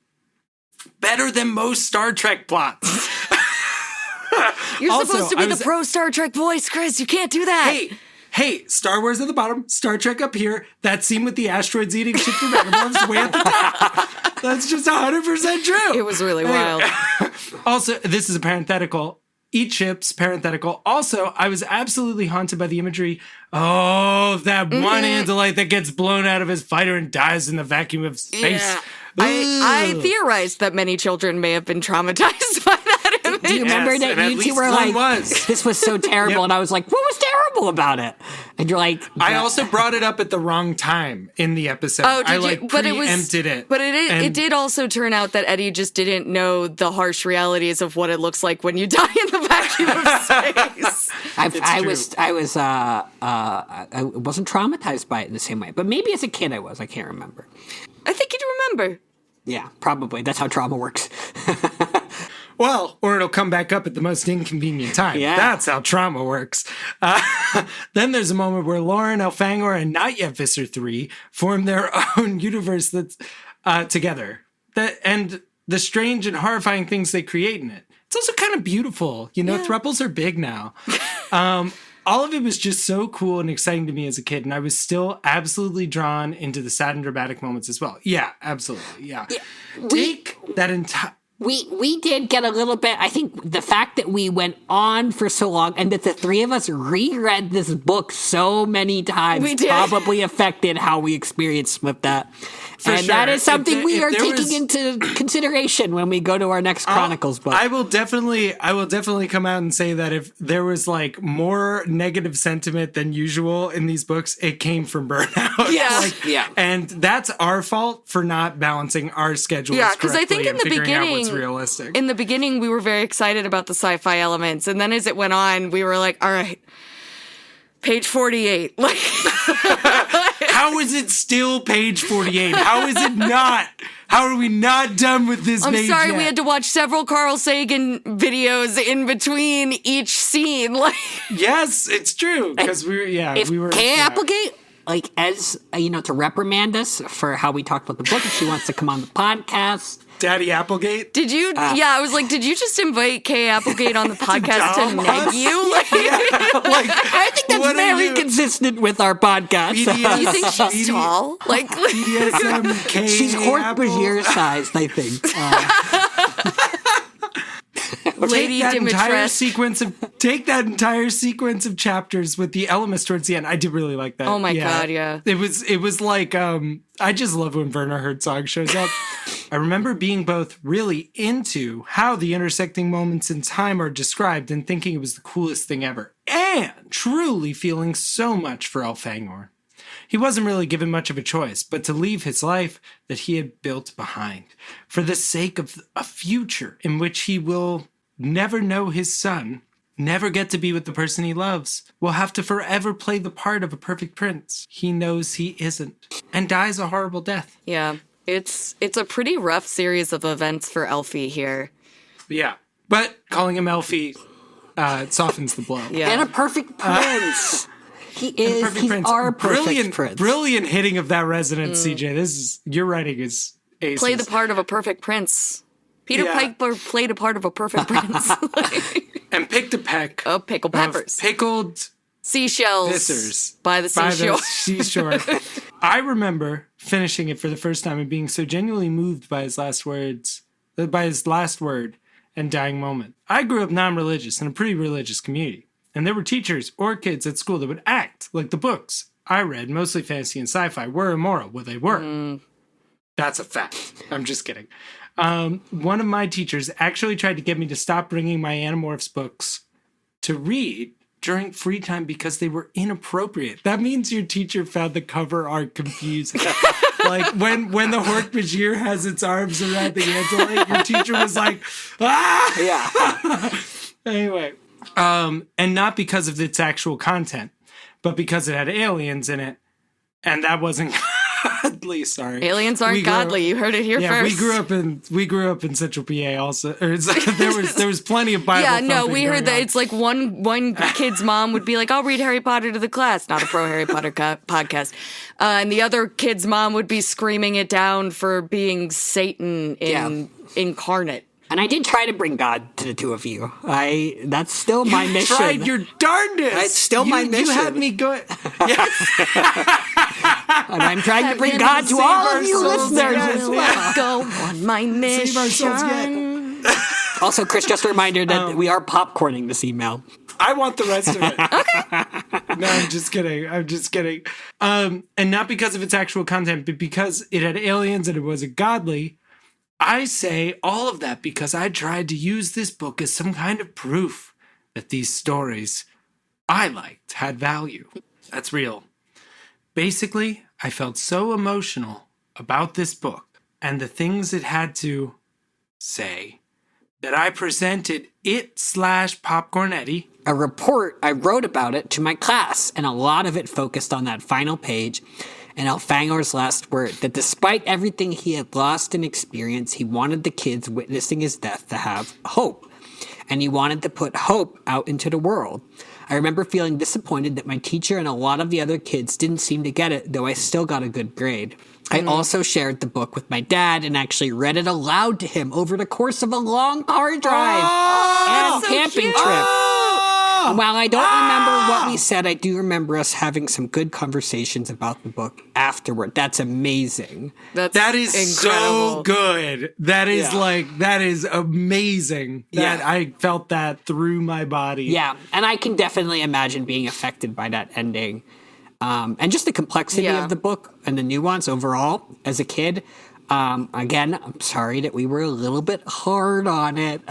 better than most Star Trek plots. You're supposed to be the pro Star Trek voice, Chris. You can't do that. Hey, Star Wars at the bottom, Star Trek up here. That scene with the asteroids eating ships and metamorphs way at the top. That's just 100% true. It was really wild. Also, this is a parenthetical. Eat chips, parenthetical. Also, I was absolutely haunted by the imagery. Oh, that one Andalite that gets blown out of his fighter and dies in the vacuum of space. Yeah. I theorized that many children may have been traumatized by that image. Do you remember that you two were like, this was so terrible, and I was like, what was terrible about it? And you're like... I also brought it up at the wrong time in the episode. Oh, did I you? But preempted it. But it did also turn out that Eddie just didn't know the harsh realities of what it looks like when you die in the vacuum of space. I wasn't traumatized by it in the same way, but maybe as a kid I was. I can't remember. I think you'd remember. Yeah, probably. That's how trauma works. Well, or it'll come back up at the most inconvenient time. Yeah. That's how trauma works. Then there's a moment where Lauren, Elfangor, and not yet Visser 3 form their own universe that's together. And the strange and horrifying things they create in it. It's also kind of beautiful. You know, thruples are big now. All of it was just so cool and exciting to me as a kid, and I was still absolutely drawn into the sad and dramatic moments as well. Yeah, absolutely. Yeah. Take that entire... We did get a little bit, I think the fact that we went on for so long and that the three of us reread this book so many times probably affected how we experienced with that. That is something we are taking into consideration when we go to our next Chronicles book. I will definitely come out and say that if there was like more negative sentiment than usual in these books, it came from burnout. Yeah. And that's our fault for not balancing our schedules correctly. Because I think in the beginning, realistic. In the beginning, we were very excited about the sci-fi elements, and then as it went on, we were like, "All right, page 48." Like, how is it still page 48? How is it not? How are we not done with this? I'm sorry, yet? We had to watch several Carl Sagan videos in between each scene. Like, yes, it's true because we were. KA Applegate, like as to reprimand us for how we talked about the book, if she wants to come on the podcast. Daddy Applegate? Did you? I was like, did you just invite KA Applegate on the podcast to neg you? Like, I think that's very consistent with our podcast. Do you think she's tall? Like, BDSM, KA she's Hork-Bajir sized, I think. Lady Dimitrescu. Take that entire sequence of chapters with the elements towards the end. I did really like that. Oh my god, yeah. It was like I just love when Werner Herzog shows up. I remember being both really into how the intersecting moments in time are described and thinking it was the coolest thing ever, and truly feeling so much for Elfangor. He wasn't really given much of a choice but to leave his life that he had built behind for the sake of a future in which he will never know his son, never get to be with the person he loves, will have to forever play the part of a perfect prince he knows he isn't, and dies a horrible death. Yeah, it's a pretty rough series of events for Elfie here. Yeah, but calling him Elfie softens the blow. Yeah. And a perfect prince. He is. Perfect He's Prince. our perfect Brilliant, prince. brilliant hitting of that resonance, CJ. Your writing is aces. Play the part of a perfect prince. Peter Yeah. Piper played a part of a perfect prince. And picked a peck Oh, pickled peppers. of pickled Seashells. Vissers By the seashore. seashore. I remember finishing it for the first time and being so genuinely moved by his last word and dying moment. I grew up non-religious in a pretty religious community, and there were teachers or kids at school that would act like the books I read, mostly fantasy and sci-fi, were immoral. Well, they were. That's a fact. I'm just kidding. One of my teachers actually tried to get me to stop bringing my Animorphs books to read during free time because they were inappropriate. That means your teacher found the cover art confusing. Like when the Hork-Bajir has its arms around the Andalite, your teacher was like, ah! Yeah. Anyway, and not because of its actual content, but because it had aliens in it, and that wasn't godly. Sorry, Aliens aren't godly. You heard it here yeah, first. we grew up in Central PA. Also, there was plenty of Bible. Yeah, no, thumping we heard going that on. it's like one kid's mom would be like, "I'll read Harry Potter to the class," not a pro Harry Potter podcast, and the other kid's mom would be screaming it down for being Satan incarnate. And I did try to bring God to the two of you. That's still my mission. Tried your darndest. It's still my mission. You had me going. And I'm trying to bring God to all of you listeners as well. Go on my mission. Save ourselves yet. Also, Chris, just a reminder that we are popcorning this email. I want the rest of it. Okay. No, I'm just kidding. And not because of its actual content, but because it had aliens and it wasn't godly. I say all of that because I tried to use this book as some kind of proof that these stories I liked had value. That's real. Basically, I felt so emotional about this book and the things it had to say that I presented it/Popcornetti a report I wrote about it to my class, and a lot of it focused on that final page and Elfangor's last word, that despite everything he had lost in experience, he wanted the kids witnessing his death to have hope, and he wanted to put hope out into the world. I remember feeling disappointed that my teacher and a lot of the other kids didn't seem to get it, though I still got a good grade. I also shared the book with my dad and actually read it aloud to him over the course of a long car drive and so camping cute. trip. And while I don't remember what we said, I do remember us having some good conversations about the book afterward. That's amazing. That is incredible. so good. That is that is amazing. That I felt that through my body. Yeah, and I can definitely imagine being affected by that ending. And just the complexity of the book and the nuance overall as a kid. Again, I'm sorry that we were a little bit hard on it.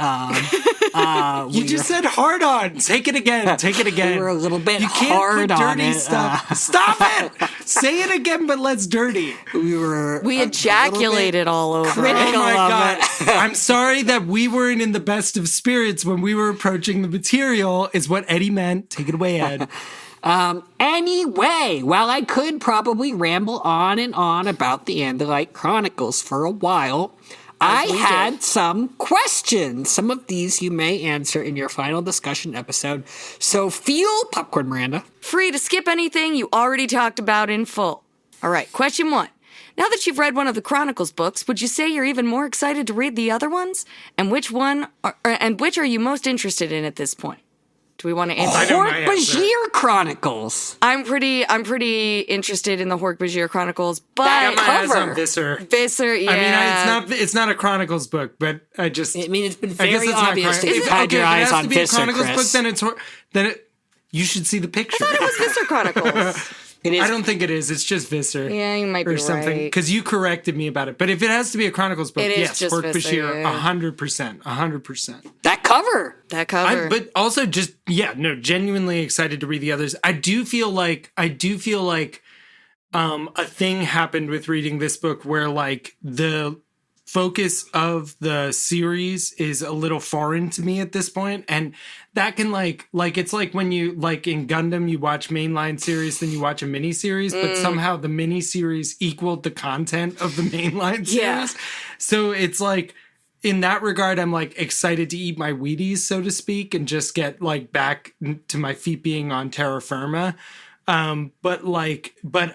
You just said hard on. Take it again. Take it again. We were a little bit you can't hard put on dirty it. stuff. Stop it. Say it again, but less dirty. We ejaculated all over. Oh critical my of God. it. I'm sorry that we weren't in the best of spirits when we were approaching the material, is what Eddie meant. Take it away, Ed. Anyway, while I could probably ramble on and on about the Andalite Chronicles for a while, I had some questions. Some of these you may answer in your final discussion episode. So feel popcorn, Miranda. Free to skip anything you already talked about in full. All right, question 1. Now that you've read one of the Chronicles books, would you say you're even more excited to read the other ones? And which are you most interested in at this point? Do we want to answer? I know my answer. Hork-Bajir Chronicles. I'm pretty interested in the Hork-Bajir Chronicles, but I got my eyes cover. on Visser. Visser, yeah. I mean, it's not a Chronicles book, but I just. I mean, it's been I guess very it's not obvious that Chronicles. you've had your eyes on If it has to be a Visser, Chronicles Chris. book, you should see the picture. It was Visser Chronicles. It is. I don't think it is. It's just Visser. Yeah, you might be or something. right. Because you corrected me about it. But if it has to be a Chronicles book, It is yes, just Hork-Bajir, Visser, yeah. 100%. 100%. That cover. That cover. But also just, genuinely excited to read the others. I do feel like a thing happened with reading this book where like the focus of the series is a little foreign to me at this point, and that can like it's like when you like in Gundam you watch mainline series then you watch a mini series, but somehow the mini series equaled the content of the mainline series. Yeah. So it's like in that regard I'm like excited to eat my Wheaties, so to speak, and just get like back to my feet being on terra firma. But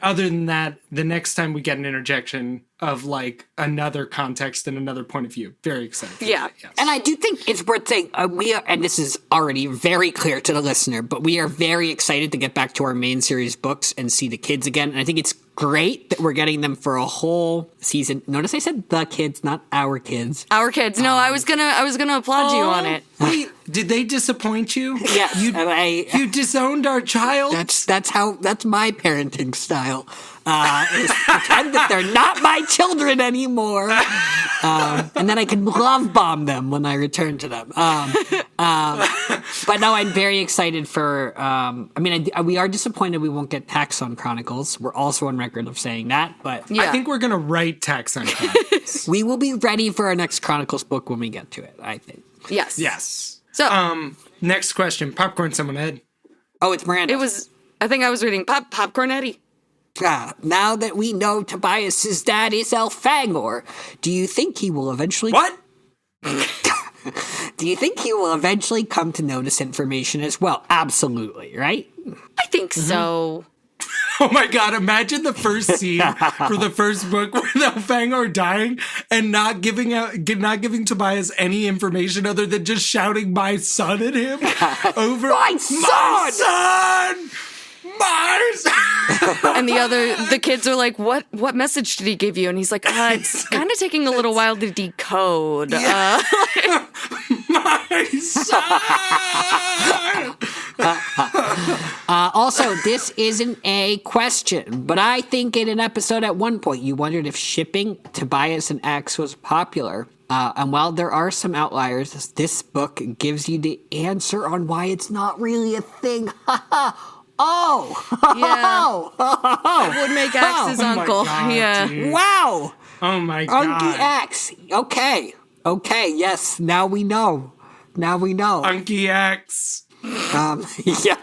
other than that, the next time we get an interjection of like another context and another point of view, very excited. Yeah. Yes. And I do think it's worth saying, we are, and this is already very clear to the listener, but we are very excited to get back to our main series books and see the kids again. And I think it's great that we're getting them for a whole season. Notice I said the kids, not our kids. Our kids. No, I was gonna applaud you on it. Wait, did they disappoint you? Yes, You disowned our child? That's my parenting style. Is pretend that they're not my children anymore, and then I can love bomb them when I return to them. But no, I'm very excited for. We are disappointed we won't get Taxon Chronicles. We're also on record of saying that, but Yeah. I think we're going to write Taxon Chronicles. we will be ready for our next Chronicles book when we get to it. I think. Yes. Yes. So Next question. Popcorn someone had. Oh, it's Miranda. it was. I think I was reading Popcorn Eddie. Now that we know Tobias's dad is Elfangor, do you think he will eventually? What? Do you think he will eventually come to know this information as well? Absolutely, right? I think so. Oh my god, imagine the first scene for the first book with Elfangor dying and not giving Tobias any information other than just shouting my son at him over My son! My son! And the kids are like, "What message did he give you?" And he's like, "It's kind of taking a little while to decode." My son! Also, this isn't a question, but I think in an episode at one point you wondered if shipping Tobias and X was popular. And while there are some outliers, this book gives you the answer on why it's not really a thing. Oh! Yeah. Would make X his my uncle. God, Yeah. dude. Wow! Oh my god. Unky X. Okay, yes, now we know. Unky X. Yep.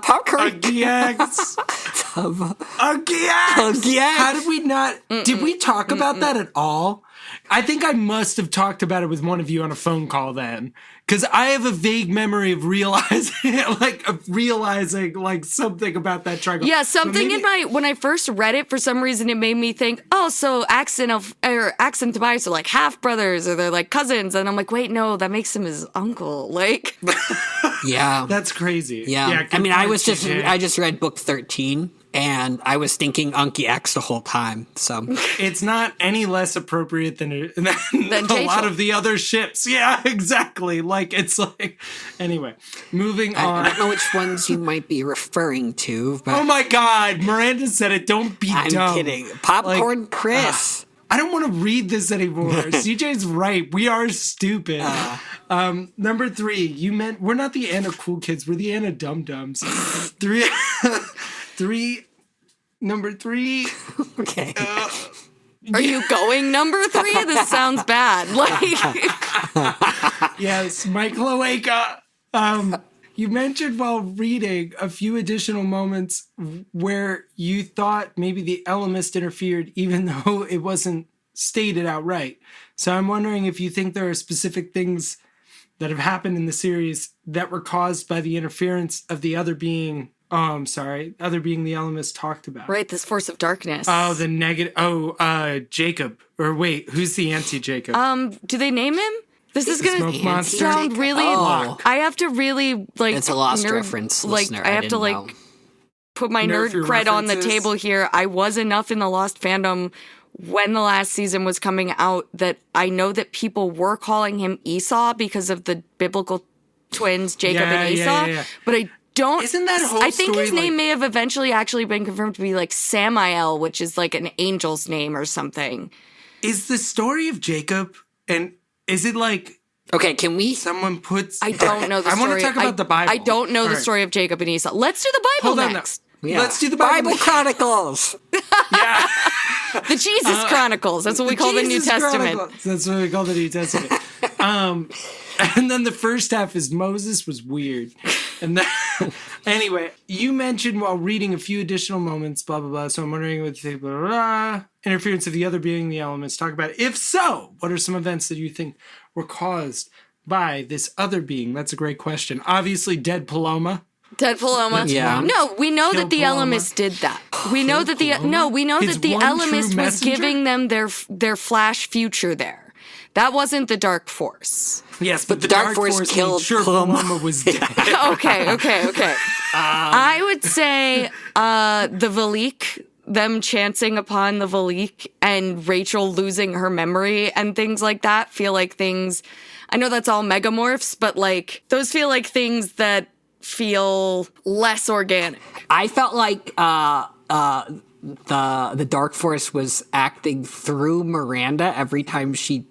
Popcorn. Unky X. Unky X. Unky X. How did we not? Did we talk about that at all? I think I must have talked about it with one of you on a phone call then, because I have a vague memory of realizing something about that triangle. Yeah, But something maybe- when I first read it, for some reason, it made me think, oh, so Ax and Tobias are like half brothers, or they're like cousins, and I'm like, wait, no, that makes him his uncle. Like, Yeah. That's crazy. Yeah. good I mean, I point, CJ. just read book 13 and I was thinking Unky X the whole time. So It's not any less appropriate than a J-Chil. lot of the other ships. Yeah, exactly. Like, it's like, anyway, moving I on. don't know which ones you might be referring to, but Oh my God, Miranda said it. Don't be I'm dumb. kidding. Popcorn Chris. I don't want to read this anymore. CJ's right. We are stupid. Number 3, you meant we're not the Anna cool kids. We're the Anna dum dums. Number 3. Okay. are you going number 3? This sounds bad. Like, Yes, Mike Loeka. You mentioned while reading a few additional moments where you thought maybe the Ellimist interfered, even though it wasn't stated outright. So I'm wondering if you think there are specific things that have happened in the series that were caused by the interference of the other being. Other being the Ellimist talked about. right, this force of darkness. Oh, the negative. Jacob. Or wait, who's the anti-Jacob? Do they name him? This is gonna Smoke monster. sound really. Oh. I have to really like. It's a Lost reference, Like, listener. I have to didn't like know. put my Nerf nerd your cred on the references. table here. I was enough in the Lost fandom when the last season was coming out that I know that people were calling him Esau because of the biblical twins Jacob and Esau. Yeah. But I don't. Isn't that whole I think his story, name like- may have eventually actually been confirmed to be like Samael, which is like an angel's name or something. Is the story of Jacob, and is it like Okay, can we? someone puts... I don't know the I story. want to talk about the Bible. I don't know All the right. story of Jacob and Esau. Let's do the Bible Hold on next. Yeah. Let's do the Bible. Chronicles. Yeah. The Jesus Chronicles. That's what we call the New Jesus Testament. Chronicles. That's what we call the New Testament. And then the first half is Moses was weird. And then, anyway, you mentioned while reading a few additional moments, blah, blah, blah. So I'm wondering what you think, blah, blah, blah. Interference of the other being the elements. Talk about it. If so, what are some events that you think were caused by this other being? That's a great question. Obviously, dead Paloma. Deadpool Oma. Yeah. No, we know that the Paloma. Ellimist did that. We know that the Ellimist was giving them their Flash future there. That wasn't the Dark Force. Yes, but the Dark Force means killed sure Paloma. Paloma was dead. Okay. I would say the Valik, them chancing upon the Valik and Rachel losing her memory and things like that feel like things. I know that's all megamorphs, but like those feel like things that feel less organic. I felt like the Dark Force was acting through Miranda every time she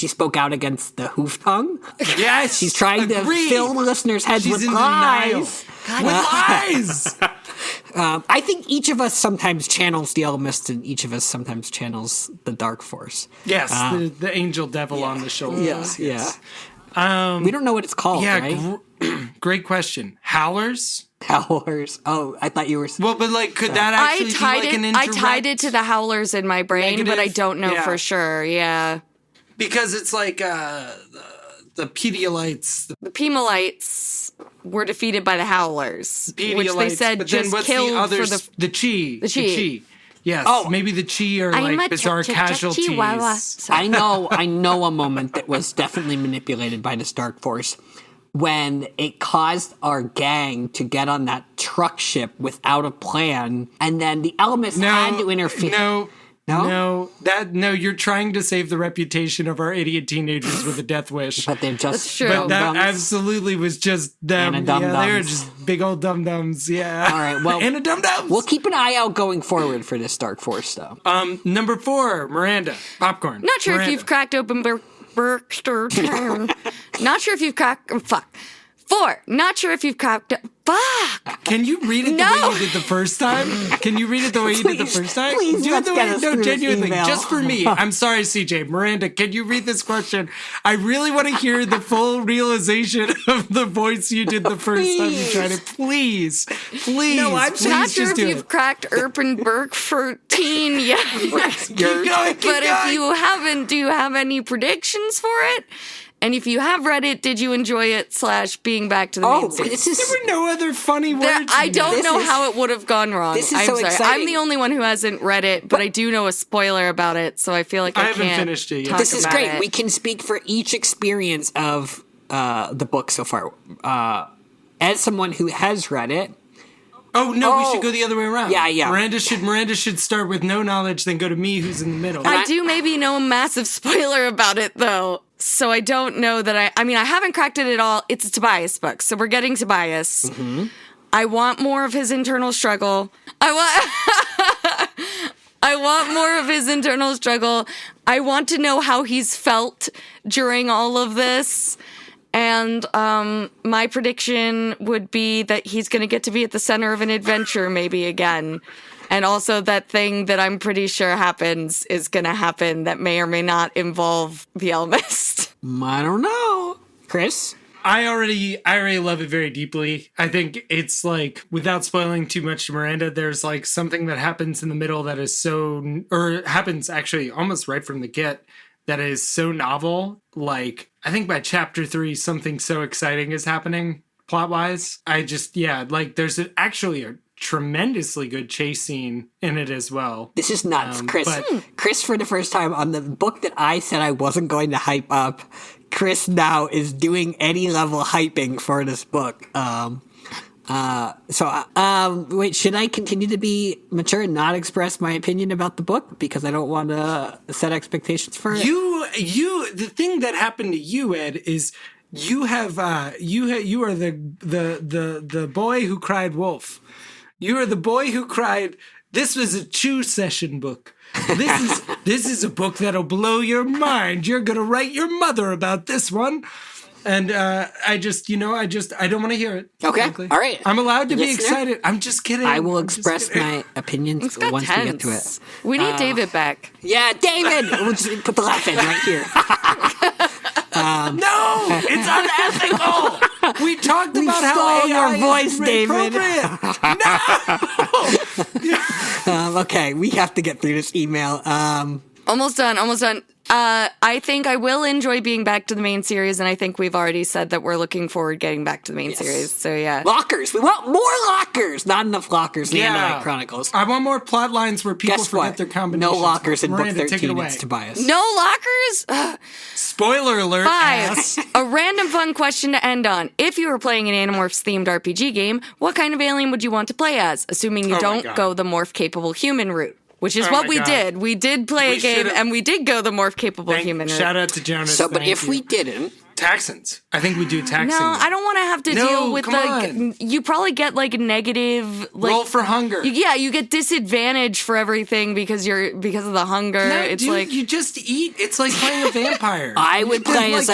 spoke out against the hoof tongue. Yes, She's trying to fill the listeners' heads with lies. With lies. I think each of us sometimes channels the Ellimist, and each of us sometimes channels the Dark Force. Yes, the angel devil on the shoulder. Yes. We don't know what it's called, right? Great question. Howlers? Howlers. Oh, I thought you were... Well, but like, could that actually be like an indirect? I tied it to the Howlers in my brain, negative? but I don't know Yeah. for sure. Yeah. Because it's like the Pedialites. The Pemalites were defeated by the Howlers, which they Pedialites, said but then just what's killed the others? for The Chi. The Chi. Yes. Oh. Maybe the Chi are I'm like a bizarre casualties. Chihuahua. I know a moment that was definitely manipulated by this Dark Force when it caused our gang to get on that truck ship without a plan, and then the Ellimist had to interfere. No, you're trying to save the reputation of our idiot teenagers with a death wish. But they're just That's true. But that dum-dums. absolutely was just them. And Yeah, dum-dums. they were just big old dum-dums. Yeah. All right, well, and a dum-dums. We'll keep an eye out going forward for this Dark Force, though. Number 4, Miranda. Popcorn. Not sure Miranda. if you've cracked open Berkster. Not sure if you've cracked. Fuck. 4. Not sure if you've cracked. Fuck. Can you read it the No. way you did the first time? Can you read it the way you did the first time? Please, Do it let's the get way. us No, through this genuinely, email. just for me. I'm sorry, CJ. Miranda, can you read this question? I really want to hear the full realization of the voice you did the first time you tried it. Please. No, I'm please Not just sure if do you've it. cracked Erpenberg for teen yet. Keep going, But if you haven't, do you have any predictions for it? And if you have read it, did you enjoy it / being back to the main series? This is... There were no other funny words. I in don't there. This know is- how it would have gone wrong. This is I'm so sorry. exciting. I'm the only one who hasn't read it, but I do know a spoiler about it, so I feel like I haven't can't finished it yet. talk This is about great. it. We can speak for each experience of the book so far. As someone who has read it, Oh no, we should go the other way around. Yeah. Miranda should start with no knowledge, then go to me, who's in the middle. I do maybe know a massive spoiler about it, though. So I don't know that I mean, I haven't cracked it at all. It's a Tobias book, so we're getting Tobias. Mm-hmm. I want more of his internal struggle. I want more of his internal struggle. I want to know how he's felt during all of this. And my prediction would be that he's going to get to be at the center of an adventure maybe again. And also that thing that I'm pretty sure happens is going to happen that may or may not involve the Ellimist. I don't know. Chris? I already love it very deeply. I think it's like, without spoiling too much to Miranda, there's like something that happens in the middle that is happens actually almost right from the get, that is so novel. Like, I think by chapter 3, something so exciting is happening plot-wise. There's actually a tremendously good chase scene in it as well. This is nuts, Chris. but- Chris, for the first time on the book that I said I wasn't going to hype up, Chris now is doing any level hyping for this book. Wait, should I continue to be mature and not express my opinion about the book because I don't want to set expectations for it? The thing that happened to you, Ed, is you are the boy who cried wolf. You are the boy who cried, this was a Chew session book. This is a book that'll blow your mind. You're gonna write your mother about this one. And I don't want to hear it. Okay, frankly. all right. I'm allowed to be Listener, excited. I'm just kidding. I will I'm just express kidding. my opinions It's got once we get to tense. it. We need David back. Yeah, David! We'll just put the laugh in right here. No, it's unethical. We talked about how stole your AI voice, is David. appropriate. No. Okay, we have to get through this email. Almost done. I think I will enjoy being back to the main series, and I think we've already said that we're looking forward to getting back to the main series. So yeah, Lockers. We want more lockers. Not enough lockers in the Andalite Chronicles. I want more plot lines where people Guess forget what? their combinations. No lockers in Miranda, book take it 13. away. It's Tobias. no lockers. Ugh. Spoiler alert. 5. ass. A random fun question to end on. If you were playing an Animorphs-themed RPG game, what kind of alien would you want to play as? Assuming you Oh my don't God. go the morph-capable human route. Which is Oh what my we God. did. We did play We a game, should've- and we did go the morph-capable human route. Shout out to Jonas. So, but thank if you. we didn't, Taxons. I think we do taxons. No, I don't want to have to No, deal with come on. you probably get like negative Roll for hunger. You get disadvantage for everything because of the hunger. No, It's dude, like you just eat. It's like playing a vampire. I would play as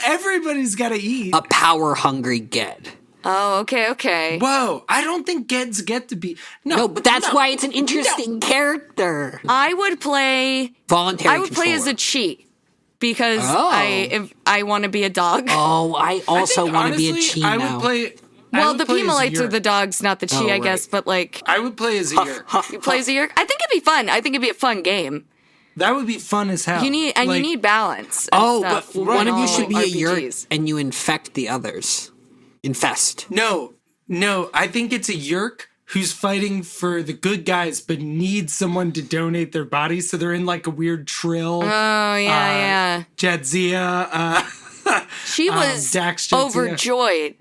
everybody's got to eat. a power-hungry Ged. oh, okay. Whoa, I don't think Geds get to be. No, but that's why it's an interesting character. I would play Voluntary I would play as a controller. chi because Oh. I want to be a dog. Oh, I also think, want to be a honestly, chi I now. would play. well, the Pimalites are the dog. dogs, not the chi, Oh, I right. guess. But like, I would play as a Yerk. you play as a Yerk. I think it'd be fun. I think it'd be a fun game. That would be fun as hell. You need balance. and Oh, stuff but with one of you all should be a Yerk RPGs. and you infect the others. Infest. No. I think it's a Yerk who's fighting for the good guys, but needs someone to donate their bodies, so they're in like a weird trill. Oh yeah. Jadzia. She was Dax Jadzia. overjoyed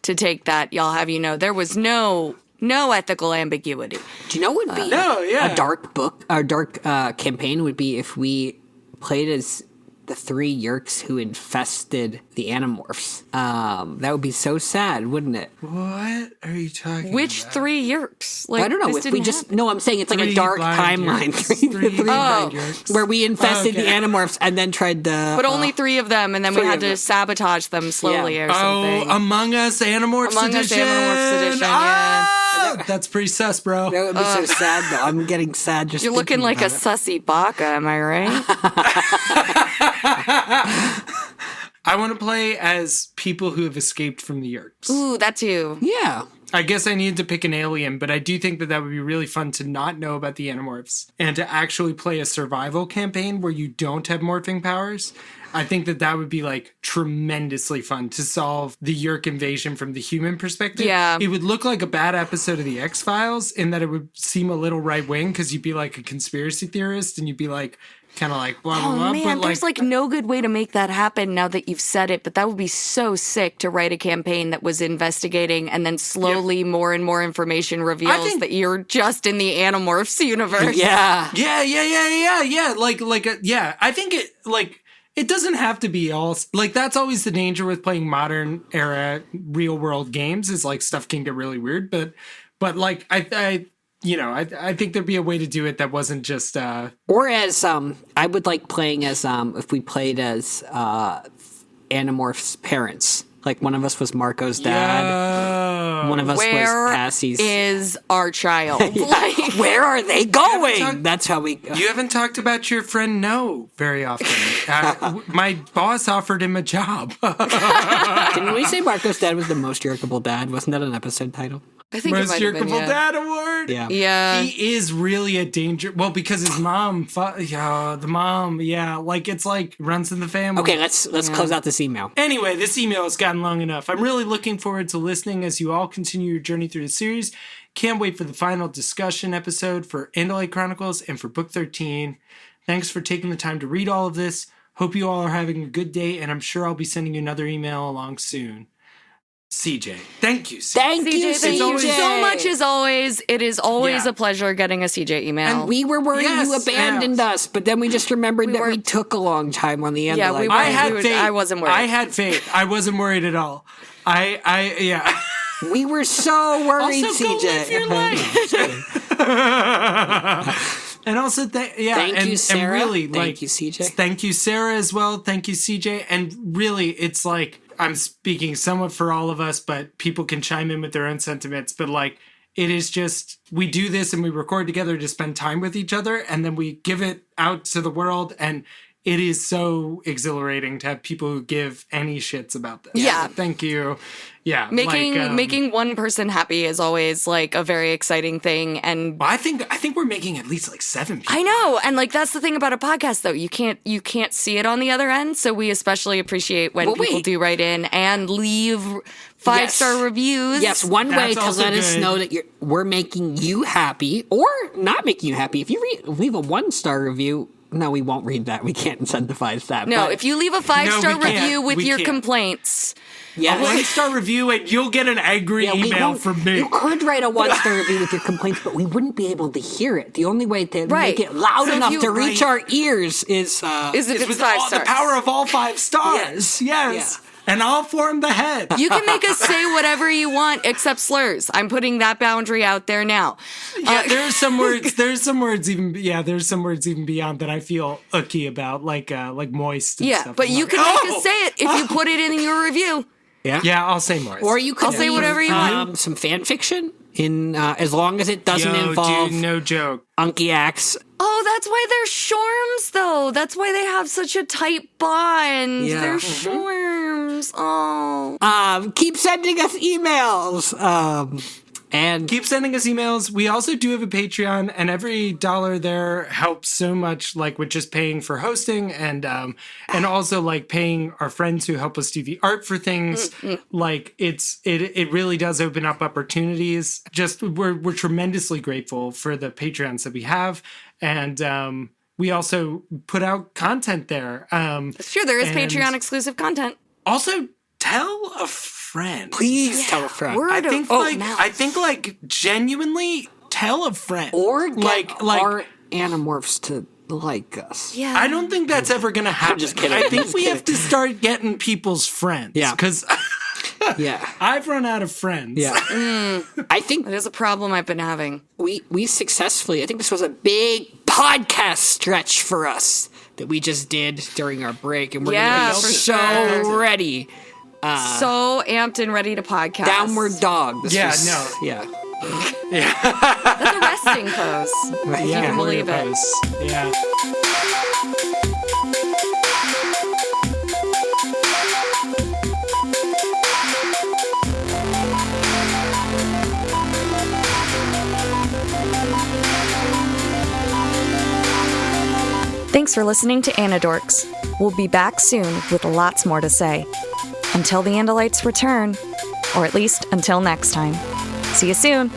to take that. Y'all have you know there was no ethical ambiguity. Do you know what would be yeah. a dark book, or dark campaign would be if we played as the 3 Yerks who infested the Animorphs. That would be so sad, wouldn't it? What are you talking Which about? 3 Yerks? Like, I don't know. this If we didn't just happen. no, I'm saying it's like a 3 dark blind timeline. Yerks. 3 blind Yerks. Where we infested Okay. the Animorphs and then tried to. But only 3 of them, and then we 3 had of to them. sabotage them slowly Yeah. or something. Among Us Animorphs Among Us edition. Animorphs edition, yeah. Oh, that's pretty sus, bro. That would be so sad, though. I'm getting sad just. You're looking thinking like a about it. sussy baka, am I right? I want to play as people who have escaped from the Yerks. Ooh, that's you. Yeah. I guess I need to pick an alien, but I do think that would be really fun to not know about the Animorphs and to actually play a survival campaign where you don't have morphing powers. I think that would be like tremendously fun to solve the Yerk invasion from the human perspective. Yeah. It would look like a bad episode of the X-Files in that it would seem a little right-wing because you'd be like a conspiracy theorist and you'd be like kind of like blah, blah, Oh blah. man, but there's like no good way to make that happen now that you've said it, but that would be so sick to write a campaign that was investigating and then slowly more and more information reveals think- that you're just in the Animorphs universe. Yeah. Yeah. I think it doesn't have to be all like that's always the danger with playing modern era real world games is like stuff can get really weird. But like I think there'd be a way to do it that wasn't just Or as I would like playing as if we played as Animorphs' parents. Like one of us was Marco's dad. One of us was Where Cassie's. is our child? Like, Where are they going? talked- That's how we. You haven't talked about your friend No very often. My boss offered him a job. Didn't we say Marco's dad was the most jerkable dad? Wasn't that an episode title? I think it Most might have been, Jerkable yeah. Dad Award. Yeah. Yeah. He is really a danger. Well, because his mom, the mom, like it's like runs in the family. Okay, let's close out this email. Anyway, this email has gotten long enough. I'm really looking forward to listening as you all continue your journey through the series. Can't wait for the final discussion episode for Andalite Chronicles and for Book 13. Thanks for taking the time to read all of this. Hope you all are having a good day, and I'm sure I'll be sending you another email along soon. CJ. Thank you, CJ. Thank you, CJ, thank you CJ. so much as always. It is always Yeah. a pleasure getting a CJ email. And we were worried you Yes, abandoned us, but then we just remembered that were- we took a long time on the end. Yeah, of we like, were- I had was- faith. I wasn't worried. I had faith. I wasn't worried at all. Yeah. we were so worried, Also, go CJ. live your life. And also, Thank and, you, Sarah. And really, Thank you, CJ. Thank you, Sarah, as well. Thank you, CJ. And really, it's like I'm speaking somewhat for all of us, but people can chime in with their own sentiments. But like, it is just we do this and we record together to spend time with each other, and then we give it out to the world. And it is so exhilarating to have people who give any shits about this. Yeah. Thank you. Yeah. Making one person happy is always like a very exciting thing. And Well, I think we're making at least like 7 people. I know. And like, that's the thing about a podcast though. You can't see it on the other end. So we especially appreciate when people do write in and leave 5-star reviews. Yes, one way That's to also let us good. know that we're making you happy or not making you happy. If you leave a 1-star review, no, we won't read that. We can't incentivize that. No, but if you leave a 5-star we can't. review with We your can't. complaints, A 1-star review and you'll get an angry we email won't- from me. You could write a 1-star review with your complaints, but we wouldn't be able to hear it. The only way to Right. make it loud So if enough you- to reach our ears is if it's With 5 all stars. the power of all 5 stars. Yes. Yeah. And I'll form the head. You can make us say whatever you want except slurs. I'm putting that boundary out there now. Yeah, there are some words. There's some words even beyond that I feel icky about, like moist. And Yeah, stuff. but I'm you like, can make "Oh!" us say it if you put it in your review. Yeah, I'll say moist. or you could I'll say leave, whatever you want. some fan fiction in as long as it doesn't involve dude, no joke. Unkiacs. Oh, that's why they're shorms, though. That's why they have such a tight bond. Yeah. They're shorms. Oh. Keep sending us emails. And Keep sending us emails. We also do have a Patreon, and every $1 there helps so much, like with just paying for hosting and also like paying our friends who help us do the art for things. Like it really does open up opportunities. Just we're tremendously grateful for the Patreons that we have, and we also put out content there. It's true, there is And- Patreon exclusive content. Also, tell a friend. please tell a friend. Word I think of mouth. I think genuinely tell a friend. Or get like our Animorphs to like us. Yeah. I don't think that's ever gonna happen. just kidding, I I'm think just we kidding. have to start getting people's friends. Yeah. Because Yeah. I've run out of friends. Yeah. I think That is a problem I've been having. we successfully, I think this was a big podcast stretch for us that we just did during our break. And we're Yeah, going to for be so sure. ready. So amped and ready to podcast. Downward dog. This Yeah, was- no. Yeah. That's a resting pose. Yeah, You can believe it. pose. Yeah. Thanks for listening to Anidorks. We'll be back soon with lots more to say. Until the Andalites return, or at least until next time. See you soon.